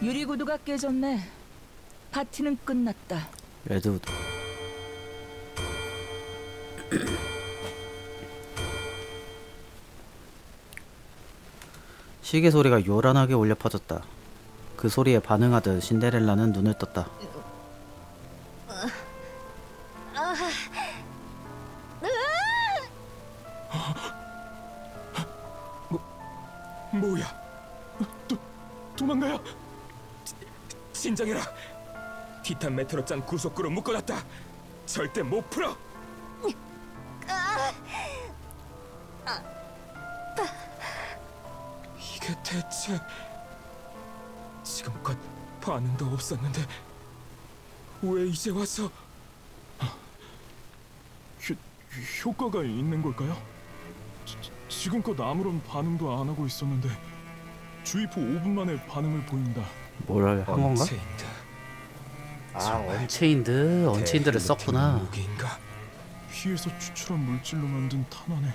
유리구두가 깨졌네. 파티는 끝났다. 레드우드. 시계 소리가 요란하게 울려 퍼졌다. 그 소리에 반응하듯 신데렐라는 눈을 떴다. 뭐야? 도망가요? 진정해라. 티탄 메테로 짠 구속구로 묶어놨다. 절대 못 풀어. 이게 대체 지금껏 반응도 없었는데 왜 이제 와서? 효과가 있는 걸까요? 지금껏 아무런 반응도 안 하고 있었는데 주입후 5분 만에 반응을 보인다. 뭘 한 건가? 언체인드. 언체인드를 썼구나. 무기인가? 피에서 추출한 물질로 만든 탄환에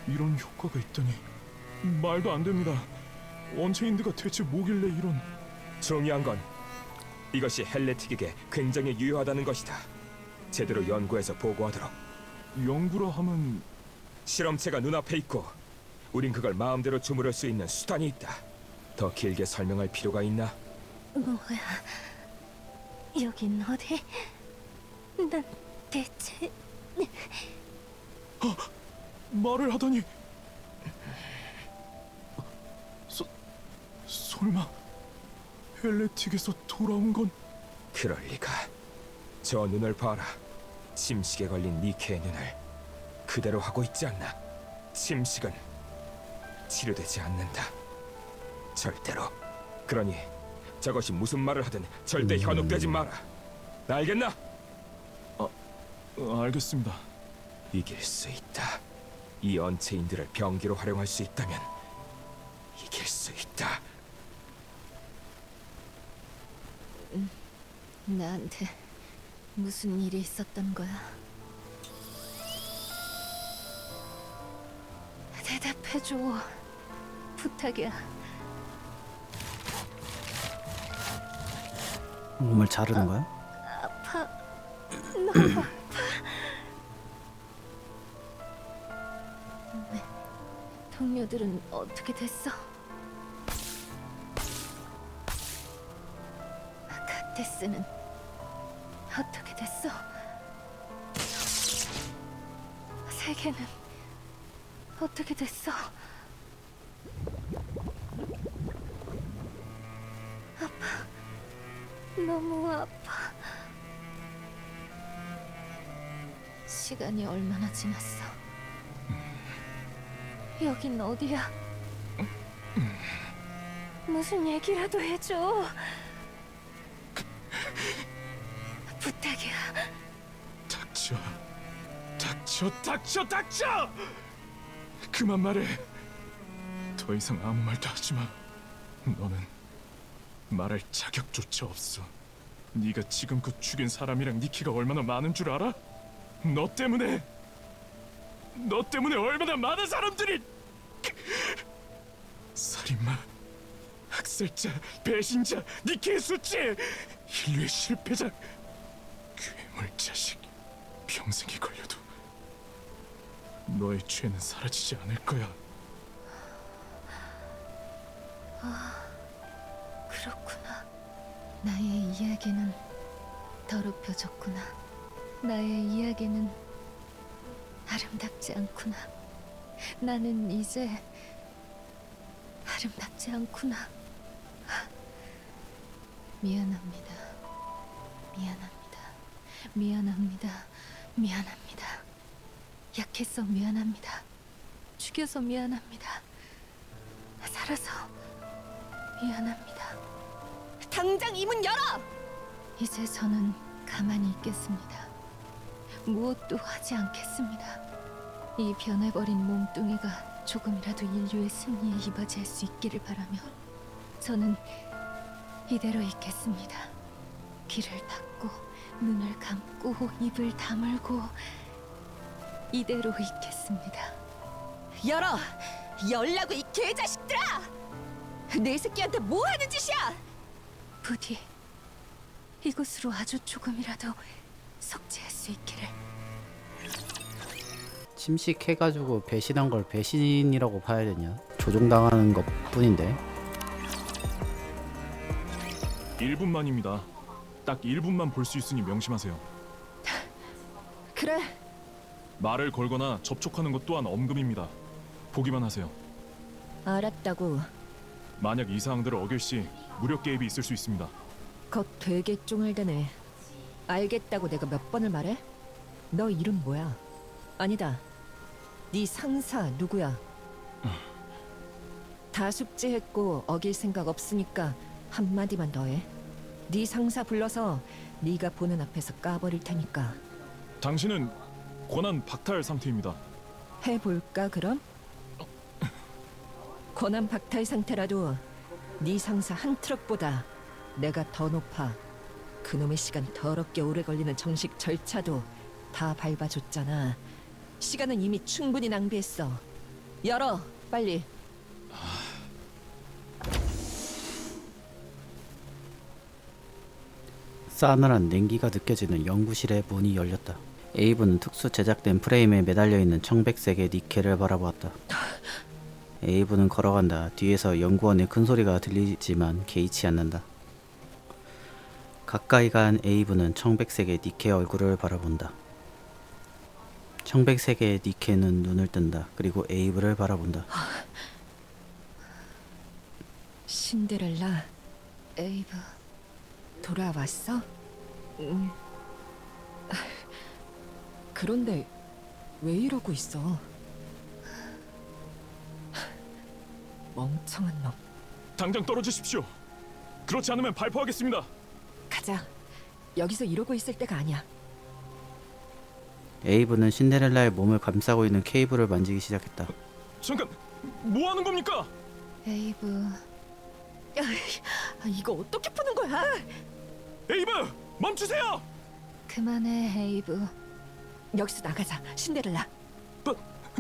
이런 효과가 있다니 말도 안 됩니다. 언체인드가 대체 뭐길래 이런? 중요한 건 이것이 헬레틱에게 굉장히 유효하다는 것이다. 제대로 연구해서 보고하도록. 연구라 하면 실험체가 눈앞에 있고 우린 그걸 마음대로 주무를 수 있는 수단이 있다. 더 길게 설명할 필요가 있나? 뭐야? 여긴 어디? 난 대체... 말을 하다니. 설마 헬레틱에서 돌아온 건? 그럴 리가. 저 눈을 봐라. 침식에 걸린 니케의 눈을 그대로 하고 있지 않나? 침식은 치료되지 않는다. 절대로. 그러니 저것이 무슨 말을 하든 절대 현혹되지 마라. 알겠나? 알겠습니다. 이길 수 있다. 이 언체인들을 병기로 활용할 수 있다면 이길 수 있다. 나한테 무슨 일이 있었던 거야? 대답해줘. 부탁이야. 몸을 자르는 거야? 아파. 너무 아파. 네. 동료들은 어떻게 됐어? 카테스는 어떻게 됐어? 세계는 어떻게 됐어? 아파. 너무 아파. 시간이 얼마나 지났어? 여긴 어디야? 무슨 얘기라도 해줘. 부탁이야. 닥쳐. 닥쳐! 그만 말해. 더 이상 아무 말도 하지 마. 너는 말할 자격조차 없어. 네가 지금껏 죽인 사람이랑 니키가 얼마나 많은 줄 알아? 너 때문에 얼마나 많은 사람들이 살인마, 학살자, 배신자, 니키의 수치, 인류의 실패자, 괴물 자식. 평생이 걸려도 너의 죄는 사라지지 않을 거야. 그렇구나. 나의 이야기는 더럽혀졌구나. 나의 이야기는 아름답지 않구나. 나는 이제 아름답지 않구나. 미안합니다. 약해서 미안합니다. 죽여서 미안합니다. 살아서 미안합니다. 당장 이 문 열어! 이제 저는 가만히 있겠습니다. 무엇도 하지 않겠습니다. 이 변해버린 몸뚱이가 조금이라도 인류의 승리에 이바지할 수 있기를 바라며 저는 이대로 있겠습니다. 귀를 닫고 눈을 감고 입을 다물고 이대로 있겠습니다. 열어! 열라고 이 개자식들아! 내 새끼한테 뭐 하는 짓이야! 부디 이곳으로 아주 조금이라도 속죄할 수 있기를. 침식해가지고 배신한 걸 배신이라고 봐야 되냐? 조종당하는 것 뿐인데. 1분만입니다. 딱 1분만 볼 수 있으니 명심하세요. 그래. 말을 걸거나 접촉하는 것 또한 엄금입니다. 보기만 하세요. 알았다고. 만약 이 사항들을 어길 시 무력 개입이 있을 수 있습니다. 겉 되게 쫑알대네. 알겠다고 내가 몇 번을 말해? 너 이름 뭐야? 아니다. 네 상사 누구야? 다 숙지했고 어길 생각 없으니까 한마디만 더 해. 네 상사 불러서 네가 보는 앞에서 까버릴 테니까. 당신은 권한 박탈 상태입니다. 해볼까 그럼? 권한 박탈 상태라도 네 상사 한 트럭보다 내가 더 높아. 그놈의 시간 더럽게 오래 걸리는 정식 절차도 다 밟아줬잖아. 시간은 이미 충분히 낭비했어. 열어, 빨리. 싸늘한 냉기가 느껴지는 연구실의 문이 열렸다. 에이브는 특수 제작된 프레임에 매달려 있는 청백색의 니켈을 바라보았다. 에이브는 걸어간다. 뒤에서 연구원의 큰 소리가 들리지만 개의치 않는다. 가까이 간 에이브는 청백색의 니케 얼굴을 바라본다. 청백색의 니케는 눈을 뜬다. 그리고 에이브를 바라본다. 신데렐라, 에이브, 돌아왔어? 그런데 왜 이러고 있어? 멍청한 놈. 당장 떨어지십시오. 그렇지 않으면 발포하겠습니다. 가자. 여기서 이러고 있을 때가 아니야. 에이브는 신데렐라의 몸을 감싸고 있는 케이블을 만지기 시작했다. 잠깐, 뭐 하는 겁니까? 에이브, 이거 어떻게 푸는 거야? 에이브, 멈추세요! 그만해 에이브. 여기서 나가자, 신데렐라.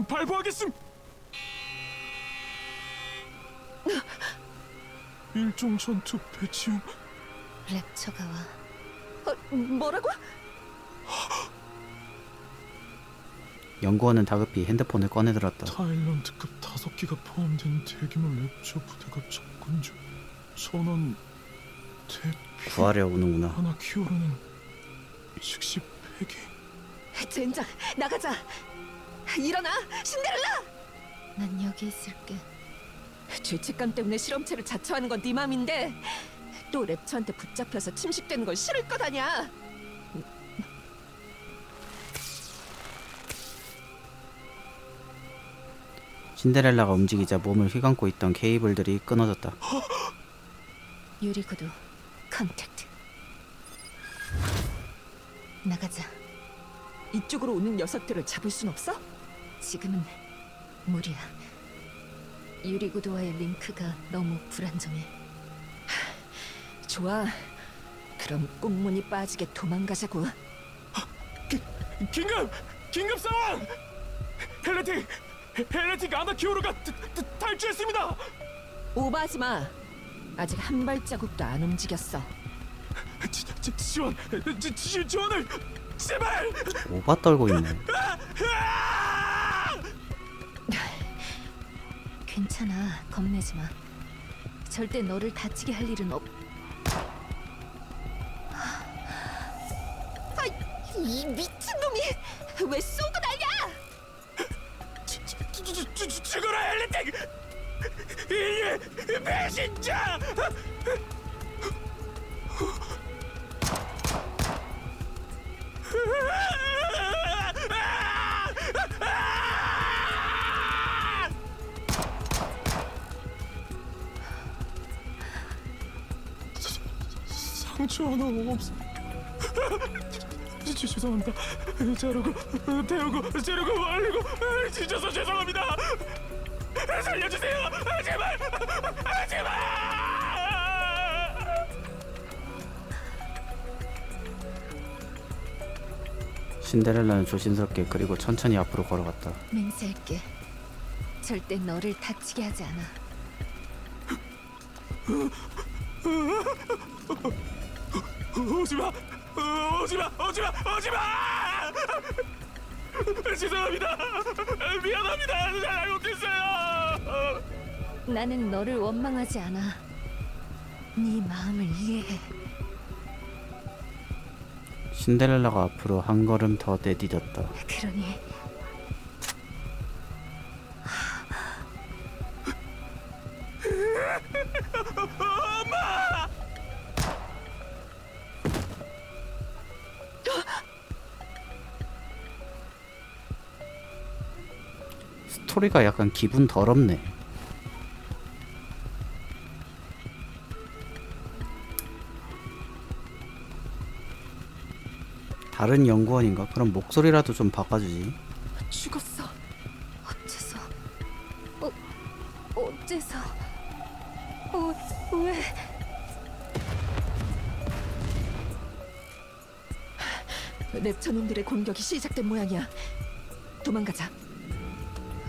발포하겠음. 일종 전투 배치음. 랩처가 와. 뭐라고? 연구원은 다급히 핸드폰을 꺼내들었다. 타일런트급 5기가 포함된 대규모 랩처 부대가 접근 중. 전원 대피. 구하려 오는구나. 하나 키오르는 즉시 폐기. 젠장, 나가자. 일어나, 신데렐라. 난 여기 있을게. 죄책감 때문에 실험체를 자처하는 건 네 맘인데 또 랩처한테 붙잡혀서 침식되는 걸 싫을 것 아냐. 신데렐라가 움직이자 몸을 휘감고 있던 케이블들이 끊어졌다. 유리구두 컨택트. 나가자. 이쪽으로 오는 녀석들을 잡을 순 없어? 지금은 무리야. 유리구두와의 링크가 너무 불안정해. 좋아. 그럼 꽁무니 빠지게 도망가자고. 긴급 상황! 헬레틱 아나키오르가 탈주했습니다. 오버하지 마. 아직 한 발자국도 안 움직였어. 지원을 제발! 오바 떨고 있네. 괜찮아. 겁내지 마. 절대 너를 다치게 할 일은 없. 이 미친놈이 왜 쏘고 난리야? 죽어라 헬레틱! 이 배신자! 상처 하나 없어. 죄송합니다. 재르고 말리고 지쳐서 죄송합니다. 살려주세요. 제발. 신데렐라는 조심스럽게 그리고 천천히 앞으로 걸어갔다. 맹세할게. 절대 너를 다치게 하지 않아. 오지마! 오지마! 오지마! 오지마! 죄송합니다. 미안합니다. 잘못했어요. 나는 너를 원망하지 않아. 네 마음을 이해해. 신데렐라가 앞으로 한 걸음 더 내디뎠다. 그러니 스토리가 약간 기분 더럽네. 다른 연구원인가? 그럼 목소리라도 좀 바꿔주지. 죽었어. 어째서? 어째서? 왜? 랩처놈들의 공격이 시작된 모양이야. 도망가자.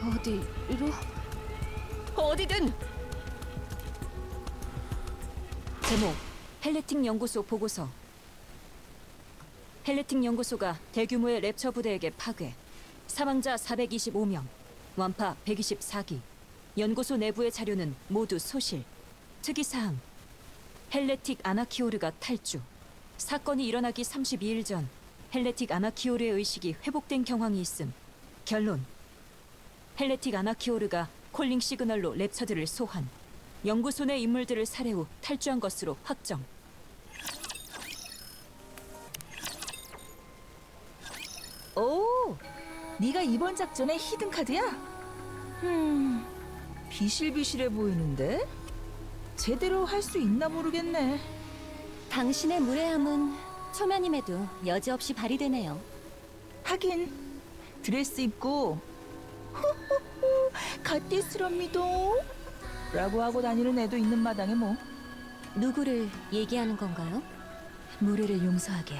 어디로? 어디든. 제목 헬레틱 연구소 보고서. 헬레틱 연구소가 대규모의 랩처 부대에게 파괴. 사망자 425명, 완파 124기. 연구소 내부의 자료는 모두 소실. 특이사항 헬레틱 아나키오르가 탈주. 사건이 일어나기 32일 전 헬레틱 아나키오르의 의식이 회복된 경황이 있음. 결론 헬레틱 아나키오르가 콜링 시그널로 랩처들을 소환. 연구소 내 인물들을 살해 후 탈주한 것으로 확정. 오, 네가 이번 작전의 히든 카드야? 비실비실해 보이는데? 제대로 할 수 있나 모르겠네. 당신의 무례함은 초면임에도 여지없이 발휘되네요. 하긴 드레스 입고 호호호 갓디스럽니다 라고 하고 다니는 애도 있는 마당에 뭐. 누구를 얘기하는 건가요? 무례를 용서하게.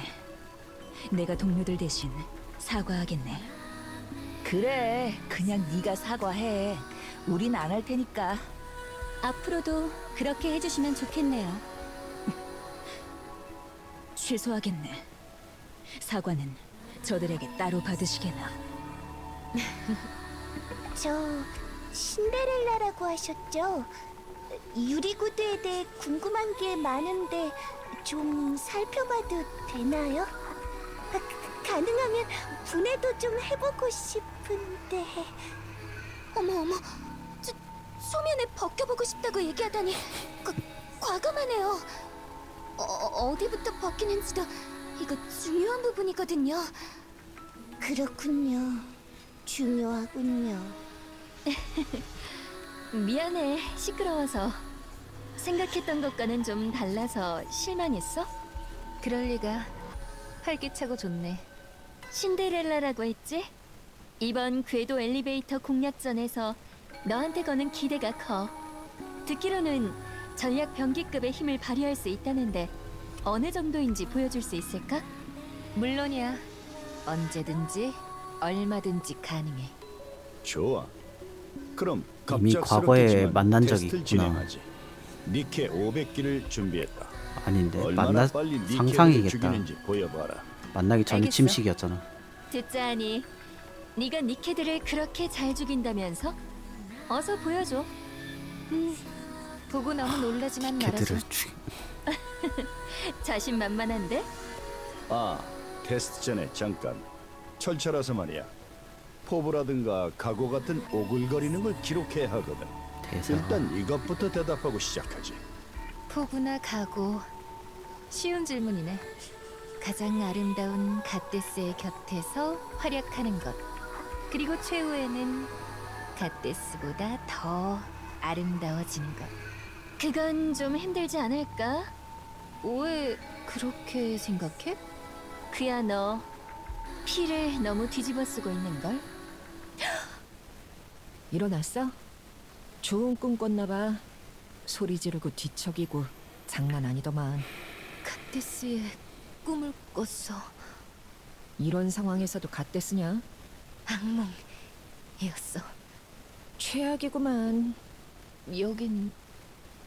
내가 동료들 대신 사과하겠네. 그래, 그냥 네가 사과해. 우린 안 할 테니까. 앞으로도 그렇게 해주시면 좋겠네요. 취소하겠네. 사과는 저들에게 따로 받으시게나. 저 신데렐라라고 하셨죠? 유리구두에 대해 궁금한 게 많은데 좀 살펴봐도 되나요? 가능하면 분해도 좀 해보고 싶은데. 어머, 소면에 벗겨보고 싶다고 얘기하다니 과감하네요. 어디부터 벗기는지도 이거 중요한 부분이거든요. 그렇군요. 중요하군요. 미안해, 시끄러워서. 생각했던 것과는 좀 달라서 실망했어? 그럴 리가. 활기차고 좋네. 신데렐라라고 했지? 이번 궤도 엘리베이터 공략전에서 너한테 거는 기대가 커. 듣기로는 전략 병기급의 힘을 발휘할 수 있다는데 어느 정도인지 보여줄 수 있을까? 물론이야. 언제든지 얼마든지 가능해. 좋아. 그럼 이미 과거에 갑작스럽겠지만 만난 적이 테스트를 있구나. 진행하지. 니케 500기를 준비했다. 아닌데 얼마나 빨리 니케를 상상이겠다. 죽이는지 보여봐라. 만나기 전이 알겠어. 침식이었잖아. 듣자하니 네가 니케들을 그렇게 잘 죽인다면서? 어서 보여줘. 보고 너무 놀라지만 말아줘. 걔들을 죽. 자신만만한데? 아, 테스트 전에 잠깐. 철철아서 말이야. 포부라든가 각오 같은 오글거리는 걸 기록해야 하거든. 대사. 일단 이것부터 대답하고 시작하지. 포부나 각오. 쉬운 질문이네. 가장 아름다운 갓데스의 곁에서 활약하는 것. 그리고 최후에는 갓데스보다 더 아름다워지는 것. 그건 좀 힘들지 않을까? 왜 그렇게 생각해? 그야 너 피를 너무 뒤집어 쓰고 있는걸? 일어났어? 좋은 꿈 꿨나 봐. 소리 지르고 뒤척이고 장난 아니더만. 갓데스의 꿈을 꿨어. 이런 상황에서도 갓데스냐? 악몽이었어. 최악이구만. 여긴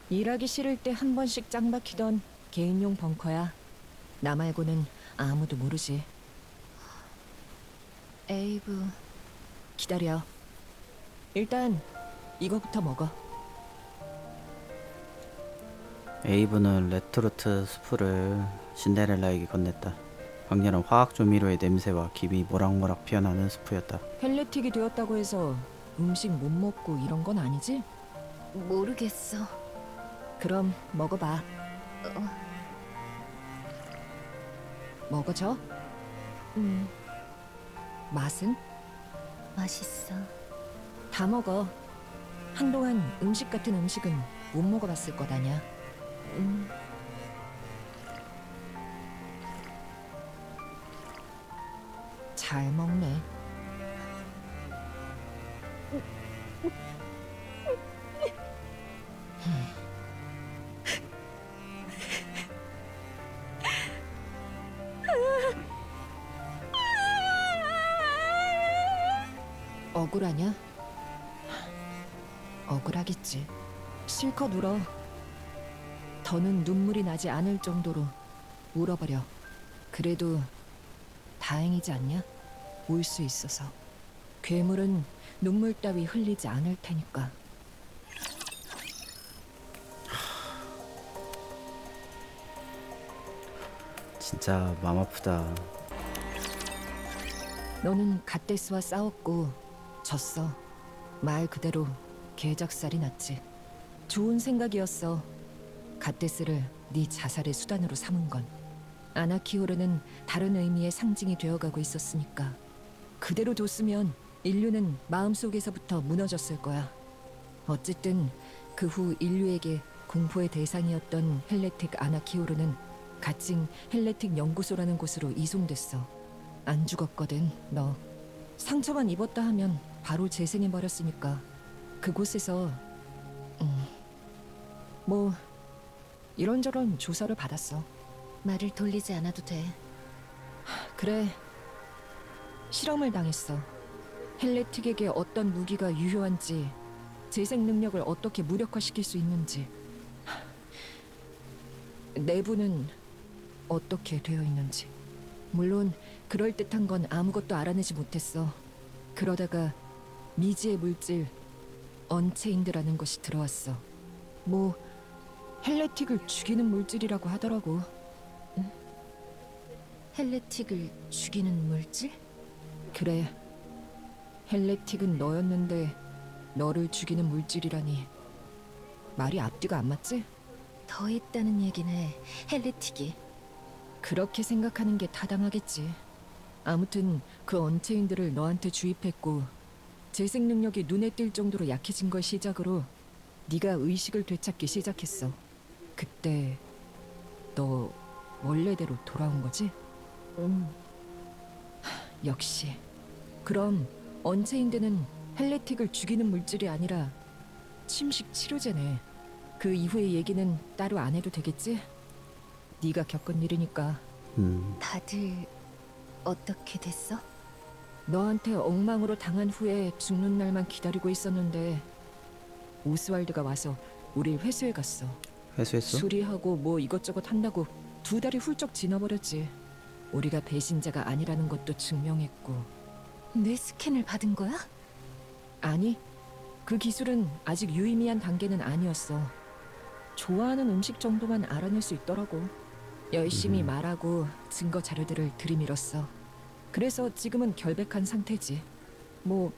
일하기 싫을 때 한 번씩 짱 박히던 개인용 벙커야. 나 말고는 아무도 모르지. 에이브, 기다려. 일단 이거부터 먹어. 에이브는 레토르트 스프를 신데렐라에게 건넸다. 강렬한 화학 조미료의 냄새와 김이 모락모락 피어나는 스프였다. 헬레틱이 되었다고 해서 음식 못 먹고 이런 건 아니지? 모르겠어. 그럼 먹어봐. 먹어줘. 맛은? 맛있어. 다 먹어. 한동안 음식 같은 음식은 못 먹어봤을 거다냐. 잘 먹네. 억울하냐? 억울하겠지. 실컷 울어. 더는 눈물이 나지 않을 정도로 울어버려. 그래도 다행이지 않냐? 울 수 있어서. 괴물은 눈물 따위 흘리지 않을 테니까. 진짜 맘 아프다. 너는 갓데스와 싸웠고 졌어. 말 그대로 개작살이 났지. 좋은 생각이었어. 갓데스를 네 자살의 수단으로 삼은 건. 아나키오르는 다른 의미의 상징이 되어가고 있었으니까. 그대로 뒀으면 인류는 마음속에서부터 무너졌을 거야. 어쨌든 그 후 인류에게 공포의 대상이었던 헬레틱 아나키오르는 가칭 헬레틱 연구소라는 곳으로 이송됐어. 안 죽었거든, 너. 상처만 입었다 하면 바로 재생해버렸으니까. 그곳에서 뭐 이런저런 조사를 받았어. 말을 돌리지 않아도 돼. 그래, 실험을 당했어. 헬레틱에게 어떤 무기가 유효한지, 재생 능력을 어떻게 무력화시킬 수 있는지, 내부는 어떻게 되어 있는지. 물론 그럴듯한 건 아무것도 알아내지 못했어. 그러다가 미지의 물질 언체인드라는 것이 들어왔어. 뭐 헬레틱을 죽이는 물질이라고 하더라고. 헬레틱을 죽이는 물질? 그래, 헬레틱은 너였는데 너를 죽이는 물질이라니. 말이 앞뒤가 안 맞지? 더 있다는 얘기네, 헬레틱이. 그렇게 생각하는 게 타당하겠지. 아무튼 그 언체인들을 너한테 주입했고 재생 능력이 눈에 띌 정도로 약해진 걸 시작으로 네가 의식을 되찾기 시작했어. 그때 너 원래대로 돌아온 거지? 역시. 그럼 언체인드는 헬레틱을 죽이는 물질이 아니라 침식 치료제네. 그 이후의 얘기는 따로 안 해도 되겠지? 네가 겪은 일이니까. 다들 어떻게 됐어? 너한테 엉망으로 당한 후에 죽는 날만 기다리고 있었는데 오스왈드가 와서 우릴 회수해 갔어. 회수했어? 수리하고 뭐 이것저것 한다고 2달이 훌쩍 지나버렸지. 우리가 배신자가 아니라는 것도 증명했고. 뇌 스캔을 받은 거야? 아니, 그 기술은 아직 유의미한 단계는 아니었어. 좋아하는 음식 정도만 알아낼 수 있더라고. 열심히 말하고 증거 자료들을 들이밀었어. 그래서 지금은 결백한 상태지. 뭐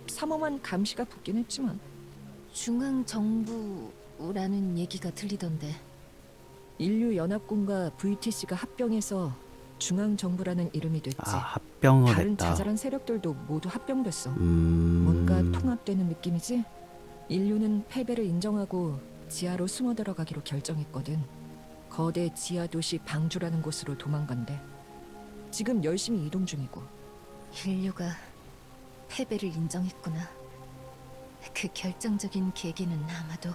삼엄한 감시가 붙긴 했지만. 중앙정부라는 얘기가 들리던데. 인류연합군과 VTC가 합병해서 중앙정부라는 이름이 됐지. 아, 합병을 다른 했다. 자잘한 세력들도 모두 합병됐어. 뭔가 통합되는 느낌이지? 인류는 패배를 인정하고 지하로 숨어 들어가기로 결정했거든. 거대 지하 도시 방주라는 곳으로 도망간대. 지금 열심히 이동 중이고. 인류가 패배를 인정했구나. 그 결정적인 계기는 아마도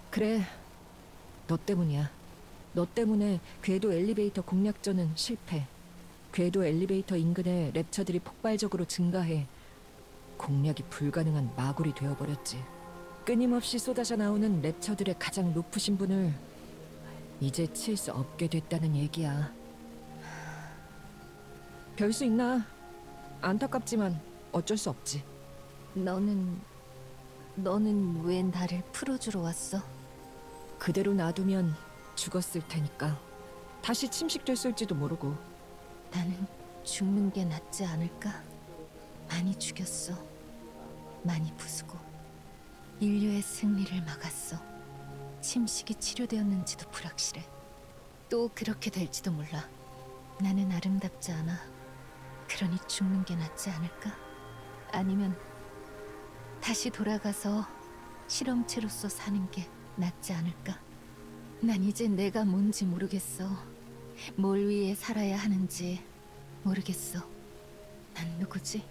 그래, 너 때문이야. 너 때문에 궤도 엘리베이터 공략전은 실패. 궤도 엘리베이터 인근에 랩처들이 폭발적으로 증가해 공략이 불가능한 마굴이 되어버렸지. 끊임없이 쏟아져 나오는 랩처들의 가장 높으신 분을 이제 칠 수 없게 됐다는 얘기야. 별 수 있나? 안타깝지만 어쩔 수 없지. 너는 왜 나를 풀어주러 왔어? 그대로 놔두면 죽었을 테니까. 다시 침식됐을지도 모르고. 나는 죽는 게 낫지 않을까? 많이 죽였어. 많이 부수고 인류의 승리를 막았어. 침식이 치료되었는지도 불확실해. 또 그렇게 될지도 몰라. 나는 아름답지 않아. 그러니 죽는 게 낫지 않을까? 아니면 다시 돌아가서 실험체로서 사는 게 낫지 않을까? 난 이제 내가 뭔지 모르겠어. 뭘 위해 살아야 하는지 모르겠어. 난 누구지?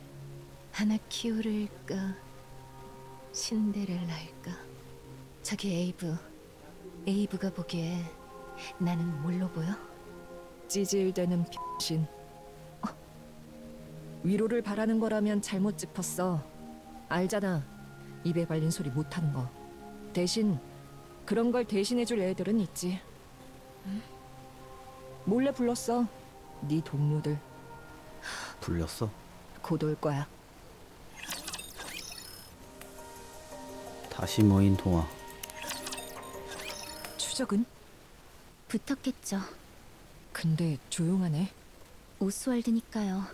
아나키오르일까? 신데렐라일까? 저기 에이브가 보기에 나는 뭘로 보여? 찌질대는 병신. 위로를 바라는 거라면 잘못 짚었어. 알잖아. 입에 발린 소리 못하는 거. 대신 그런 걸 대신해줄 애들은 있지. 몰래 불렀어. 네 동료들. 불렸어? 곧 올 거야. 다시 모인 동화. 추적은? 붙었겠죠. 근데 조용하네. 오스왈드니까요.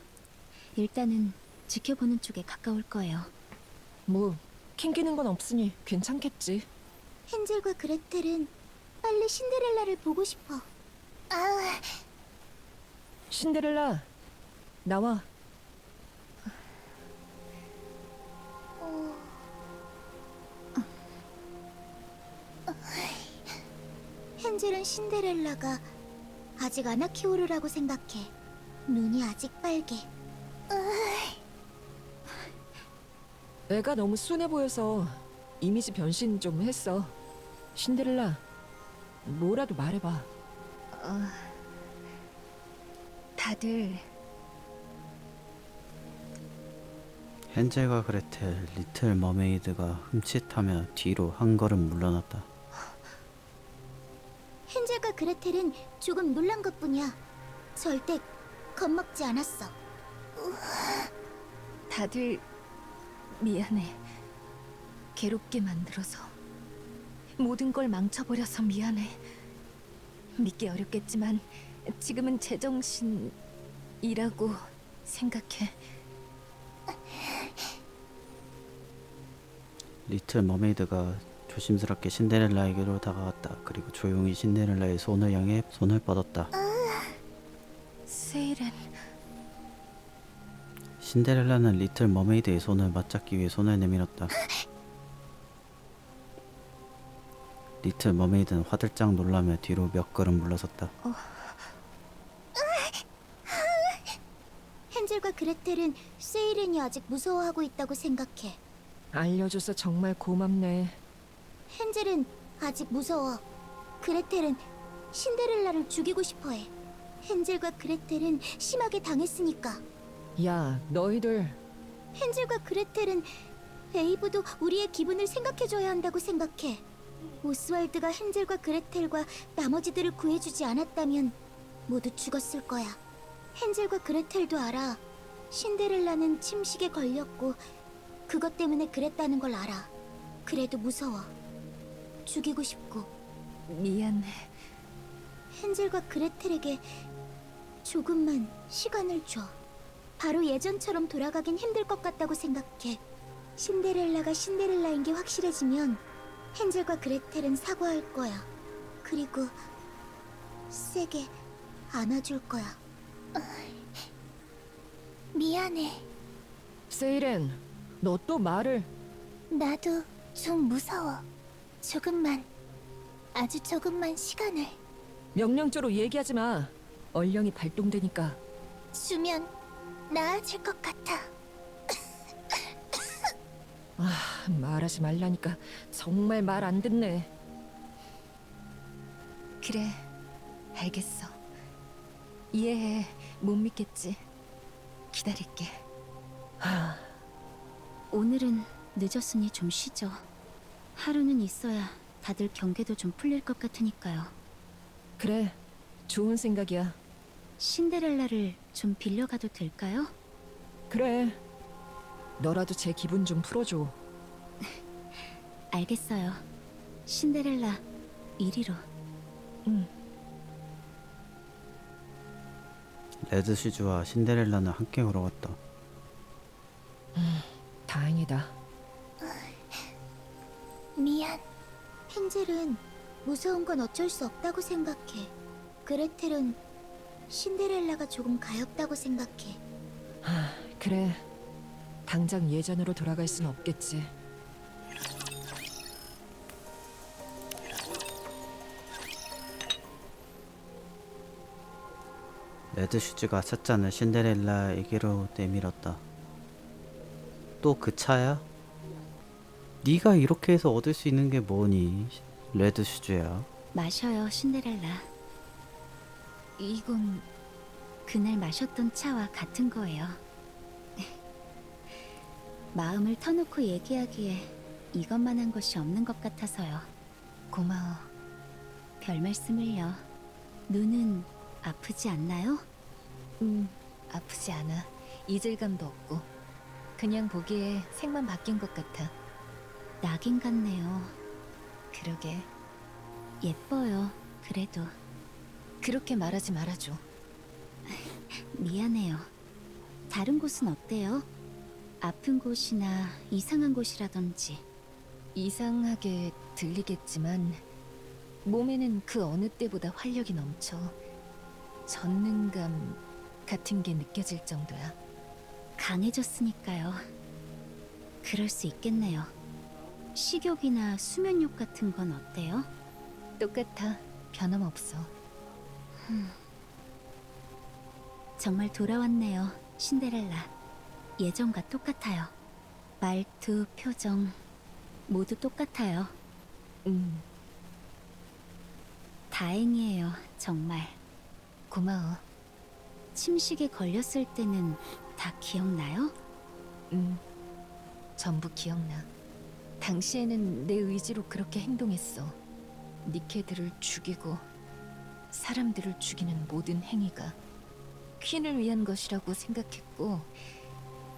일단은 지켜보는 쪽에 가까울 거예요. 뭐 캥기는 건 없으니 괜찮겠지. 헨젤과 그레텔은 빨리 신데렐라를 보고 싶어. 아, 신데렐라, 나와. 헨젤은 신데렐라가 아직 아나키오르라고 생각해. 눈이 아직 빨개. 애가 너무 순해 보여서 이미지 변신 좀 했어. 신데렐라, 뭐라도 말해봐. 다들 헨젤과 그레텔, 리틀 머메이드가 흠칫하며 뒤로 한 걸음 물러났다. 헨젤과 그레텔은 조금 놀란 것뿐이야. 절대 겁먹지 않았어. 다들 미안해. 괴롭게 만들어서 모든 걸 망쳐버려서 미안해. 믿기 어렵겠지만 지금은 제정신이라고 생각해. 리틀 머메이드가 조심스럽게 신데렐라에게로 다가왔다. 그리고 조용히 신데렐라의 손을 향해 손을 뻗었다. 세일은 신데렐라는 리틀 머메이드의 손을 맞잡기 위해 손을 내밀었다. 리틀 머메이드는 화들짝 놀라며 뒤로 몇 걸음 물러섰다. 헨젤과 그레텔은 세이렌이 아직 무서워하고 있다고 생각해. 알려줘서 정말 고맙네. 헨젤은 아직 무서워. 그레텔은 신데렐라를 죽이고 싶어해. 헨젤과 그레텔은 심하게 당했으니까. 야, 너희들 헨젤과 그레텔은 에이브도 우리의 기분을 생각해줘야 한다고 생각해. 오스왈드가 헨젤과 그레텔과 나머지들을 구해주지 않았다면 모두 죽었을 거야. 헨젤과 그레텔도 알아. 신데렐라는 침식에 걸렸고 그것 때문에 그랬다는 걸 알아. 그래도 무서워. 죽이고 싶고. 미안해. 헨젤과 그레텔에게 조금만 시간을 줘. 바로 예전처럼 돌아가긴 힘들 것 같다고 생각해. 신데렐라가 신데렐라인 게 확실해지면 헨젤과 그레텔은 사과할 거야. 그리고 세게 안아줄 거야. 미안해. 세이렌, 너 또 말을. 나도 좀 무서워. 조금만, 아주 조금만 시간을 명령조로 얘기하지 마. 얼령이 발동되니까. 주면 나아질 것 같아. 말하지 말라니까 정말 말 안 듣네. 그래, 알겠어. 이해해. 못 믿겠지. 기다릴게. 오늘은 늦었으니 좀 쉬죠. 하루는 있어야 다들 경계도 좀 풀릴 것 같으니까요. 그래, 좋은 생각이야. 신데렐라를 좀 빌려가도 될까요? 그래, 너라도 제 기분 좀 풀어줘. 알겠어요. 신데렐라, 이리로. 레드 슈즈와 신데렐라는 함께 걸어갔다. 다행이다. 미안. 헨젤은 무서운 건 어쩔 수 없다고 생각해. 그레텔은 신데렐라가 조금 가엾다고 생각해. 그래, 당장 예전으로 돌아갈 순 없겠지. 레드 슈즈가 찻잔을 신데렐라에게로 내밀었다. 또 그 차야? 네가 이렇게 해서 얻을 수 있는 게 뭐니? 레드 슈즈야. 마셔요, 신데렐라. 이건 그날 마셨던 차와 같은 거예요. 마음을 터놓고 얘기하기에 이것만 한 것이 없는 것 같아서요. 고마워. 별 말씀을요. 눈은 아프지 않나요? 아프지 않아. 이질감도 없고. 그냥 보기에 색만 바뀐 것 같아. 낙인 같네요. 그러게. 예뻐요. 그래도 그렇게 말하지 말아줘. 미안해요. 다른 곳은 어때요? 아픈 곳이나 이상한 곳이라든지. 이상하게 들리겠지만 몸에는 그 어느 때보다 활력이 넘쳐. 전능감 같은 게 느껴질 정도야. 강해졌으니까요. 그럴 수 있겠네요. 식욕이나 수면욕 같은 건 어때요? 똑같아. 변함없어. 정말 돌아왔네요, 신데렐라. 예전과 똑같아요. 말투, 표정 모두 똑같아요. 다행이에요, 정말. 고마워. 침식에 걸렸을 때는 다 기억나요? 전부 기억나. 당시에는 내 의지로 그렇게 행동했어. 니케들을 죽이고 사람들을 죽이는 모든 행위가 퀸을 위한 것이라고 생각했고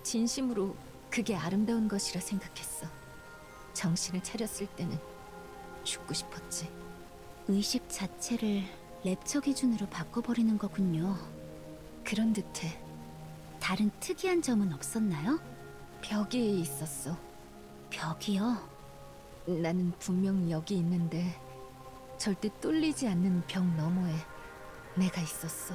진심으로 그게 아름다운 것이라 생각했어. 정신을 차렸을 때는 죽고 싶었지. 의식 자체를 랩처 기준으로 바꿔버리는 거군요. 그런 듯해. 다른 특이한 점은 없었나요? 벽이 있었어. 벽이요? 나는 분명 여기 있는데 절대 뚫리지 않는 벽 너머에 내가 있었어.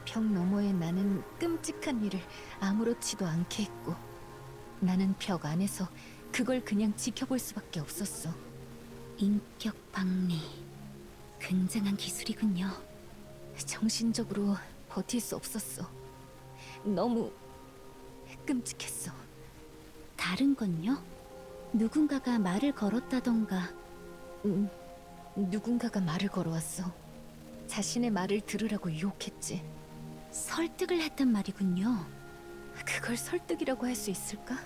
벽 너머에 나는 끔찍한 일을 아무렇지도 않게 했고 나는 벽 안에서 그걸 그냥 지켜볼 수밖에 없었어. 인격 박리. 굉장한 기술이군요. 정신적으로 버틸 수 없었어. 너무 끔찍했어. 다른 건요? 누군가가 말을 걸었다던가. 누군가가 말을 걸어왔어. 자신의 말을 들으라고 유혹했지. 설득을 했단 말이군요. 그걸 설득이라고 할 수 있을까?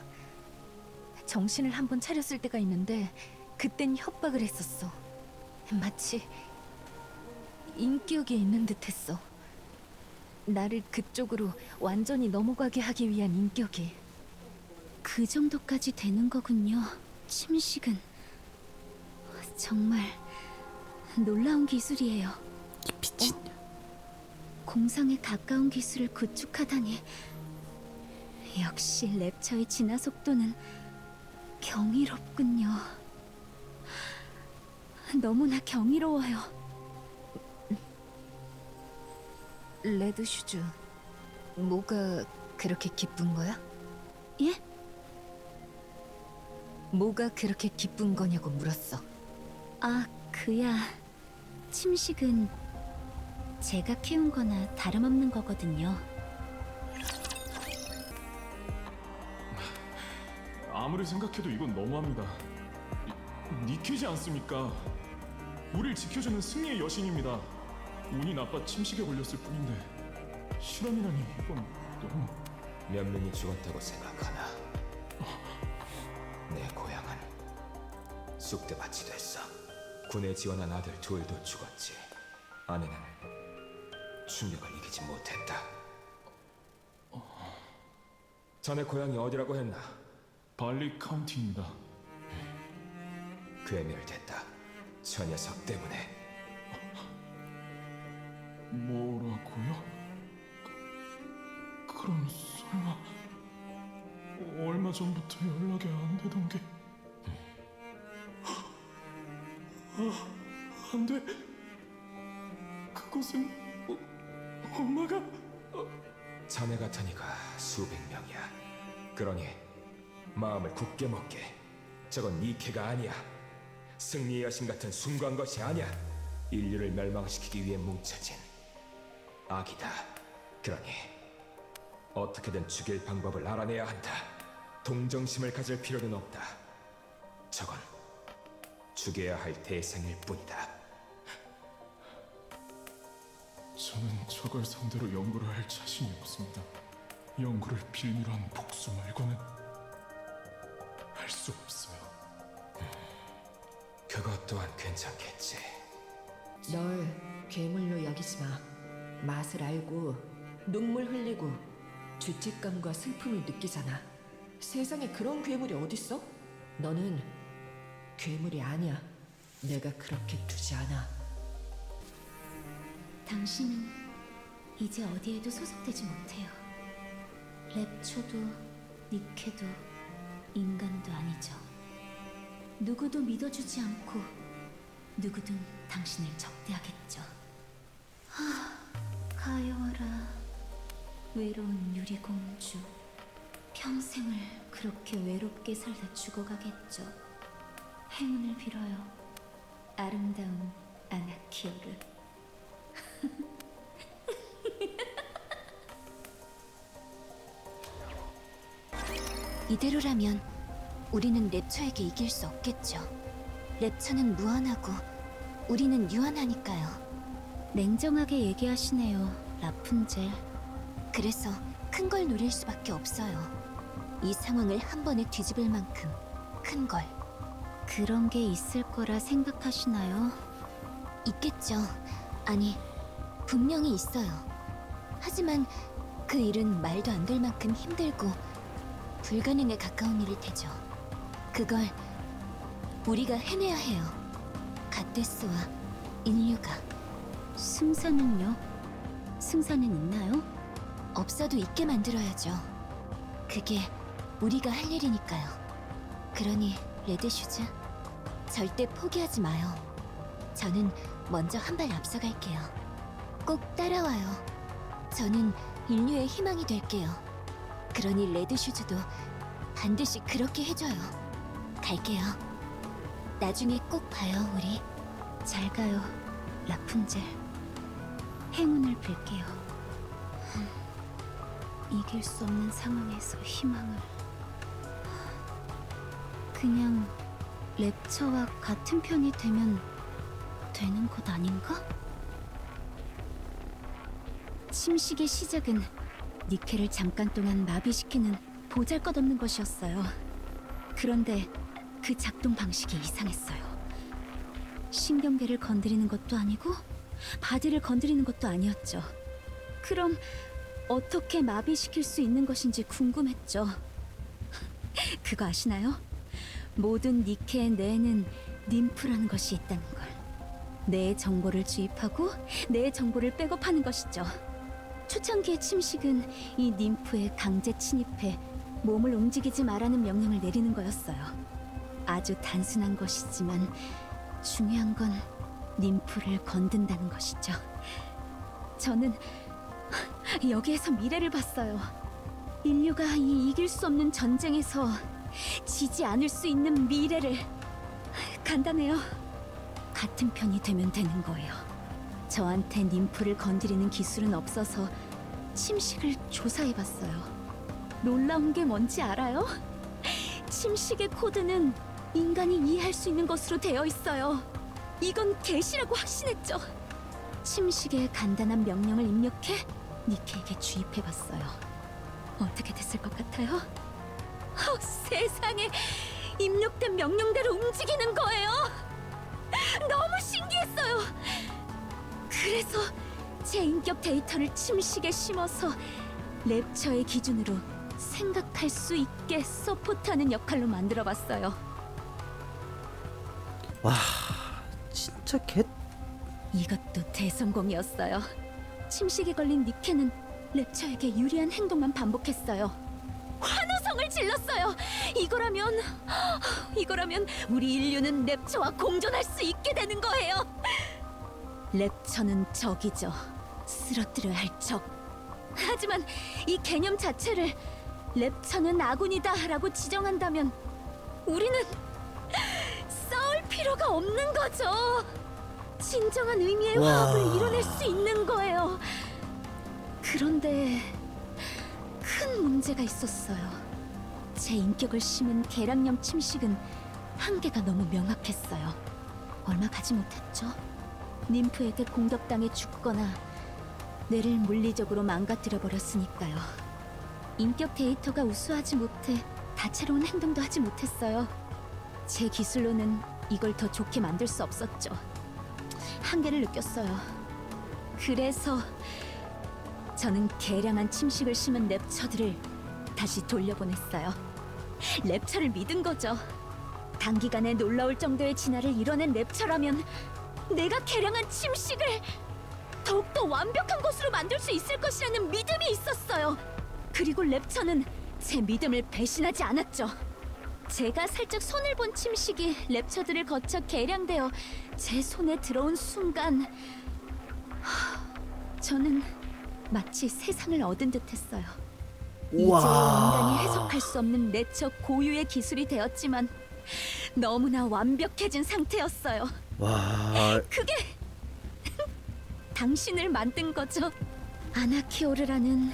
정신을 한번 차렸을 때가 있는데 그땐 협박을 했었어. 마치 인격이 있는 듯했어. 나를 그쪽으로 완전히 넘어가게 하기 위한 인격이. 그 정도까지 되는 거군요. 침식은 정말 놀라운 기술이에요. 미친. 공상에 가까운 기술을 구축하다니. 역시 랩처의 진화 속도는 경이롭군요. 너무나 경이로워요. 레드 슈즈, 뭐가 그렇게 기쁜 거야? 예? 뭐가 그렇게 기쁜 거냐고 물었어. 아, 그야. 침식은 제가 키운 거나 다름없는 거거든요. 아무리 생각해도 이건 너무합니다. 니키지 않습니까? 우릴 지켜주는 승리의 여신입니다. 운이 나빠 침식에 걸렸을 뿐인데 실험이라니 이건 너무... 몇 명이 죽었다고 생각하나? 내 고향은 쑥대밭이 됐어. 군에 지원한 아들 둘도 죽었지. 아내는 충격을 이기지 못했다. 자네 고향이 어디라고 했나? 발리 카운티입니다. 괴멸됐다. 저 녀석 때문에. 뭐라고요? 그럼 설마 얼마 전부터 연락이 안 되던 게 안 돼. 그것은 엄마가 자네 같은 이가 수백 명이야. 그러니 마음을 굳게 먹게. 저건 니케가 아니야. 승리의 여신 같은 숭고한 것이 아니야. 인류를 멸망시키기 위해 뭉쳐진 악이다. 그러니 어떻게든 죽일 방법을 알아내야 한다. 동정심을 가질 필요는 없다. 저건 죽여야 할 대상일 뿐이다. 저는 저걸 상대로 연구를 할 자신이 없습니다. 연구를 빌미로 한 복수 말고는 할 수 없어요. 그것 또한 괜찮겠지. 널 괴물로 여기지 마. 맛을 알고 눈물 흘리고 죄책감과 슬픔을 느끼잖아. 세상에 그런 괴물이 어딨어? 너는 괴물이 아니야. 내가 그렇게 두지 않아. 당신은 이제 어디에도 소속되지 못해요. 랩초도 니케도 인간도 아니죠. 누구도 믿어주지 않고 누구든 당신을 적대하겠죠. 가여워라, 외로운 유리공주. 평생을 그렇게 외롭게 살다 죽어가겠죠. 행운을 빌어요, 아름다운 아나키오르. 이대로라면 우리는 랩처에게 이길 수 없겠죠. 랩처는 무한하고 우리는 유한하니까요. 냉정하게 얘기하시네요, 라푼젤. 그래서 큰 걸 노릴 수밖에 없어요. 이 상황을 한 번에 뒤집을 만큼 큰 걸. 그런 게 있을 거라 생각하시나요? 있겠죠. 아니, 분명히 있어요. 하지만 그 일은 말도 안 될 만큼 힘들고 불가능에 가까운 일일 테죠. 그걸 우리가 해내야 해요. 가데스와 인류가. 승산은요? 승산은 있나요? 없어도 있게 만들어야죠. 그게 우리가 할 일이니까요. 그러니 레드슈즈, 절대 포기하지 마요. 저는 먼저 한 발 앞서갈게요. 꼭 따라와요. 저는 인류의 희망이 될게요. 그러니 레드슈즈도 반드시 그렇게 해줘요. 갈게요. 나중에 꼭 봐요, 우리. 잘 가요, 라푼젤. 행운을 빌게요. 이길 수 없는 상황에서 희망을. 그냥 랩처와 같은 편이 되면 되는 것 아닌가? 침식의 시작은 니케를 잠깐 동안 마비시키는 보잘것없는 것이었어요. 그런데 그 작동 방식이 이상했어요. 신경계를 건드리는 것도 아니고 바디를 건드리는 것도 아니었죠. 그럼 어떻게 마비시킬 수 있는 것인지 궁금했죠. 그거 아시나요? 모든 니케의 뇌에는 ним프라는 것이 있다는 걸. 뇌의 정보를 주입하고 뇌의 정보를 백업하는 것이죠. 초창기의 침식은 이 ним프에 강제 침입해 몸을 움직이지 말라는 명령을 내리는 거였어요. 아주 단순한 것이지만 중요한 건 ним프를 건든다는 것이죠. 저는 여기에서 미래를 봤어요. 인류가 이 이길 수 없는 전쟁에서 지지 않을 수 있는 미래를. 간단해요. 같은 편이 되면 되는 거예요. 저한테 ним프를 건드리는 기술은 없어서 침식을 조사해봤어요. 놀라운 게 뭔지 알아요? 침식의 코드는 인간이 이해할 수 있는 것으로 되어 있어요. 이건 계시라고 확신했죠. 침식의 간단한 명령을 입력해 니케에게 주입해봤어요. 어떻게 됐을 것 같아요? 세상에, 입력된 명령대로 움직이는 거예요. 너무 신기했어요. 그래서 제 인격 데이터를 침식에 심어서 랩처의 기준으로 생각할 수 있게 서포트하는 역할로 만들어봤어요. 와, 진짜 개. 이것도 대성공이었어요. 침식에 걸린 니케는 랩처에게 유리한 행동만 반복했어요. 환호성을 질렀어요. 이거라면 우리 인류는 랩처와 공존할 수 있게 되는 거예요. 랩처는 적이죠. 쓰러뜨려야 할 적. 하지만 이 개념 자체를 랩처는 아군이다라고 지정한다면 우리는 싸울 필요가 없는 거죠. 진정한 의미의 화합을 이뤄낼 수 있는 거예요. 그런데 큰 문제가 있었어요. 제 인격을 심은 계량염 침식은 한계가 너무 명확했어요. 얼마 가지 못했죠. 님프에게 공격당해 죽거나 뇌를 물리적으로 망가뜨려 버렸으니까요. 인격 데이터가 우수하지 못해 다채로운 행동도 하지 못했어요. 제 기술로는 이걸 더 좋게 만들 수 없었죠. 한계를 느꼈어요. 그래서 저는 개량한 침식을 심은 랩처들을 다시 돌려보냈어요. 랩처를 믿은 거죠. 단기간에 놀라울 정도의 진화를 이뤄낸 랩처라면 내가 개량한 침식을 더욱더 완벽한 것으로 만들 수 있을 것이라는 믿음이 있었어요. 그리고 랩처는 제 믿음을 배신하지 않았죠. 제가 살짝 손을 본 침식이 랩처들을 거쳐 개량되어 제 손에 들어온 순간 저는 마치 세상을 얻은 듯했어요. 이제야 인간이 해석할 수 없는 내적 고유의 기술이 되었지만 너무나 완벽해진 상태였어요. 와, 그게 당신을 만든 거죠. 아나키오르라는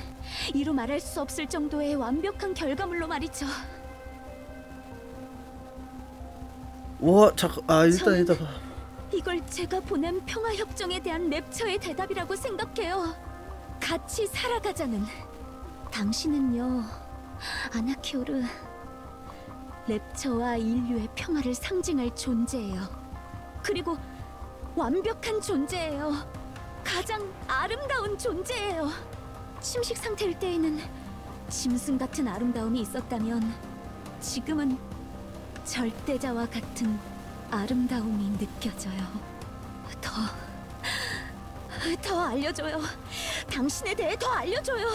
이루 말할 수 없을 정도의 완벽한 결과물로 말이죠. 와, 잠깐. 아, 일단 이걸 제가 보낸 평화협정에 대한 랩처의 대답이라고 생각해요. 같이 살아가자는. 당신은요, 아나키오르, 랩처와 인류의 평화를 상징할 존재예요. 그리고 완벽한 존재예요. 가장 아름다운 존재예요. 침식 상태일 때에는 짐승 같은 아름다움이 있었다면 지금은 절대자와 같은 아름다움이 느껴져요. 더 알려줘요. 당신에 대해 더 알려줘요.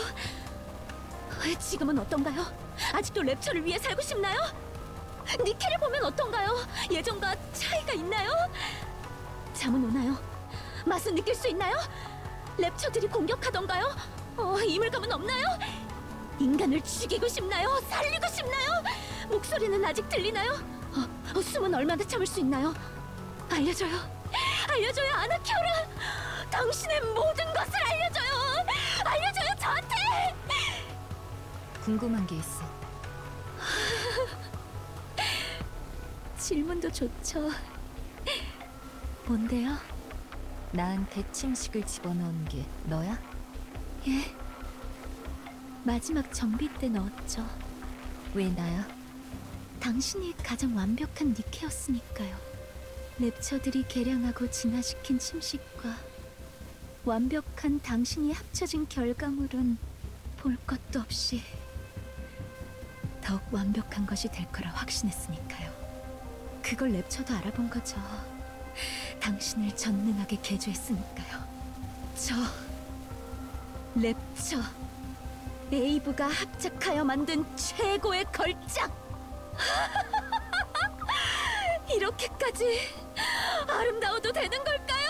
지금은 어떤가요? 아직도 랩처를 위해 살고 싶나요? 니케를 보면 어떤가요? 예전과 차이가 있나요? 잠은 오나요? 맛은 느낄 수 있나요? 랩처들이 공격하던가요? 이물감은 없나요? 인간을 죽이고 싶나요? 살리고 싶나요? 목소리는 아직 들리나요? 숨은 얼마나 참을 수 있나요? 알려줘요. 알려줘요, 아나키오르. 당신의 모든 것을 알려줘요. 알려줘요, 저한테. 궁금한 게 있어. 질문도 좋죠. 뭔데요? 나한테 침식을 집어넣은 게 너야? 예. 마지막 정비 때 넣었죠. 왜 나야? 당신이 가장 완벽한 니케였으니까요. 랩처들이 개량하고 진화시킨 침식과 완벽한 당신이 합쳐진 결과물은 볼 것도 없이 더욱 완벽한 것이 될 거라 확신했으니까요. 그걸 랩처도 알아본 거죠. 당신을 전능하게 개조했으니까요. 랩처 에이브가 합작하여 만든 최고의 걸작! 이렇게까지 아름다워도 되는 걸까요?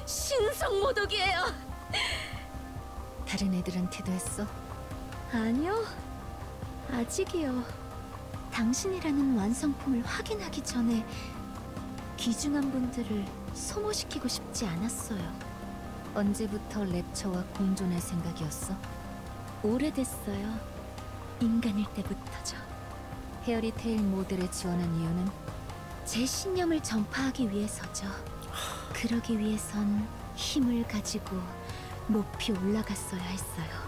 신성모독이에요. 다른 애들한테도 했어? 아니요, 아직이요. 당신이라는 완성품을 확인하기 전에 귀중한 분들을 소모시키고 싶지 않았어요. 언제부터 랩처와 공존할 생각이었어? 오래됐어요. 인간일 때부터죠. 헤어리테일 모델에 지원한 이유는? 제 신념을 전파하기 위해서죠. 그러기 위해선 힘을 가지고 높이 올라갔어야 했어요.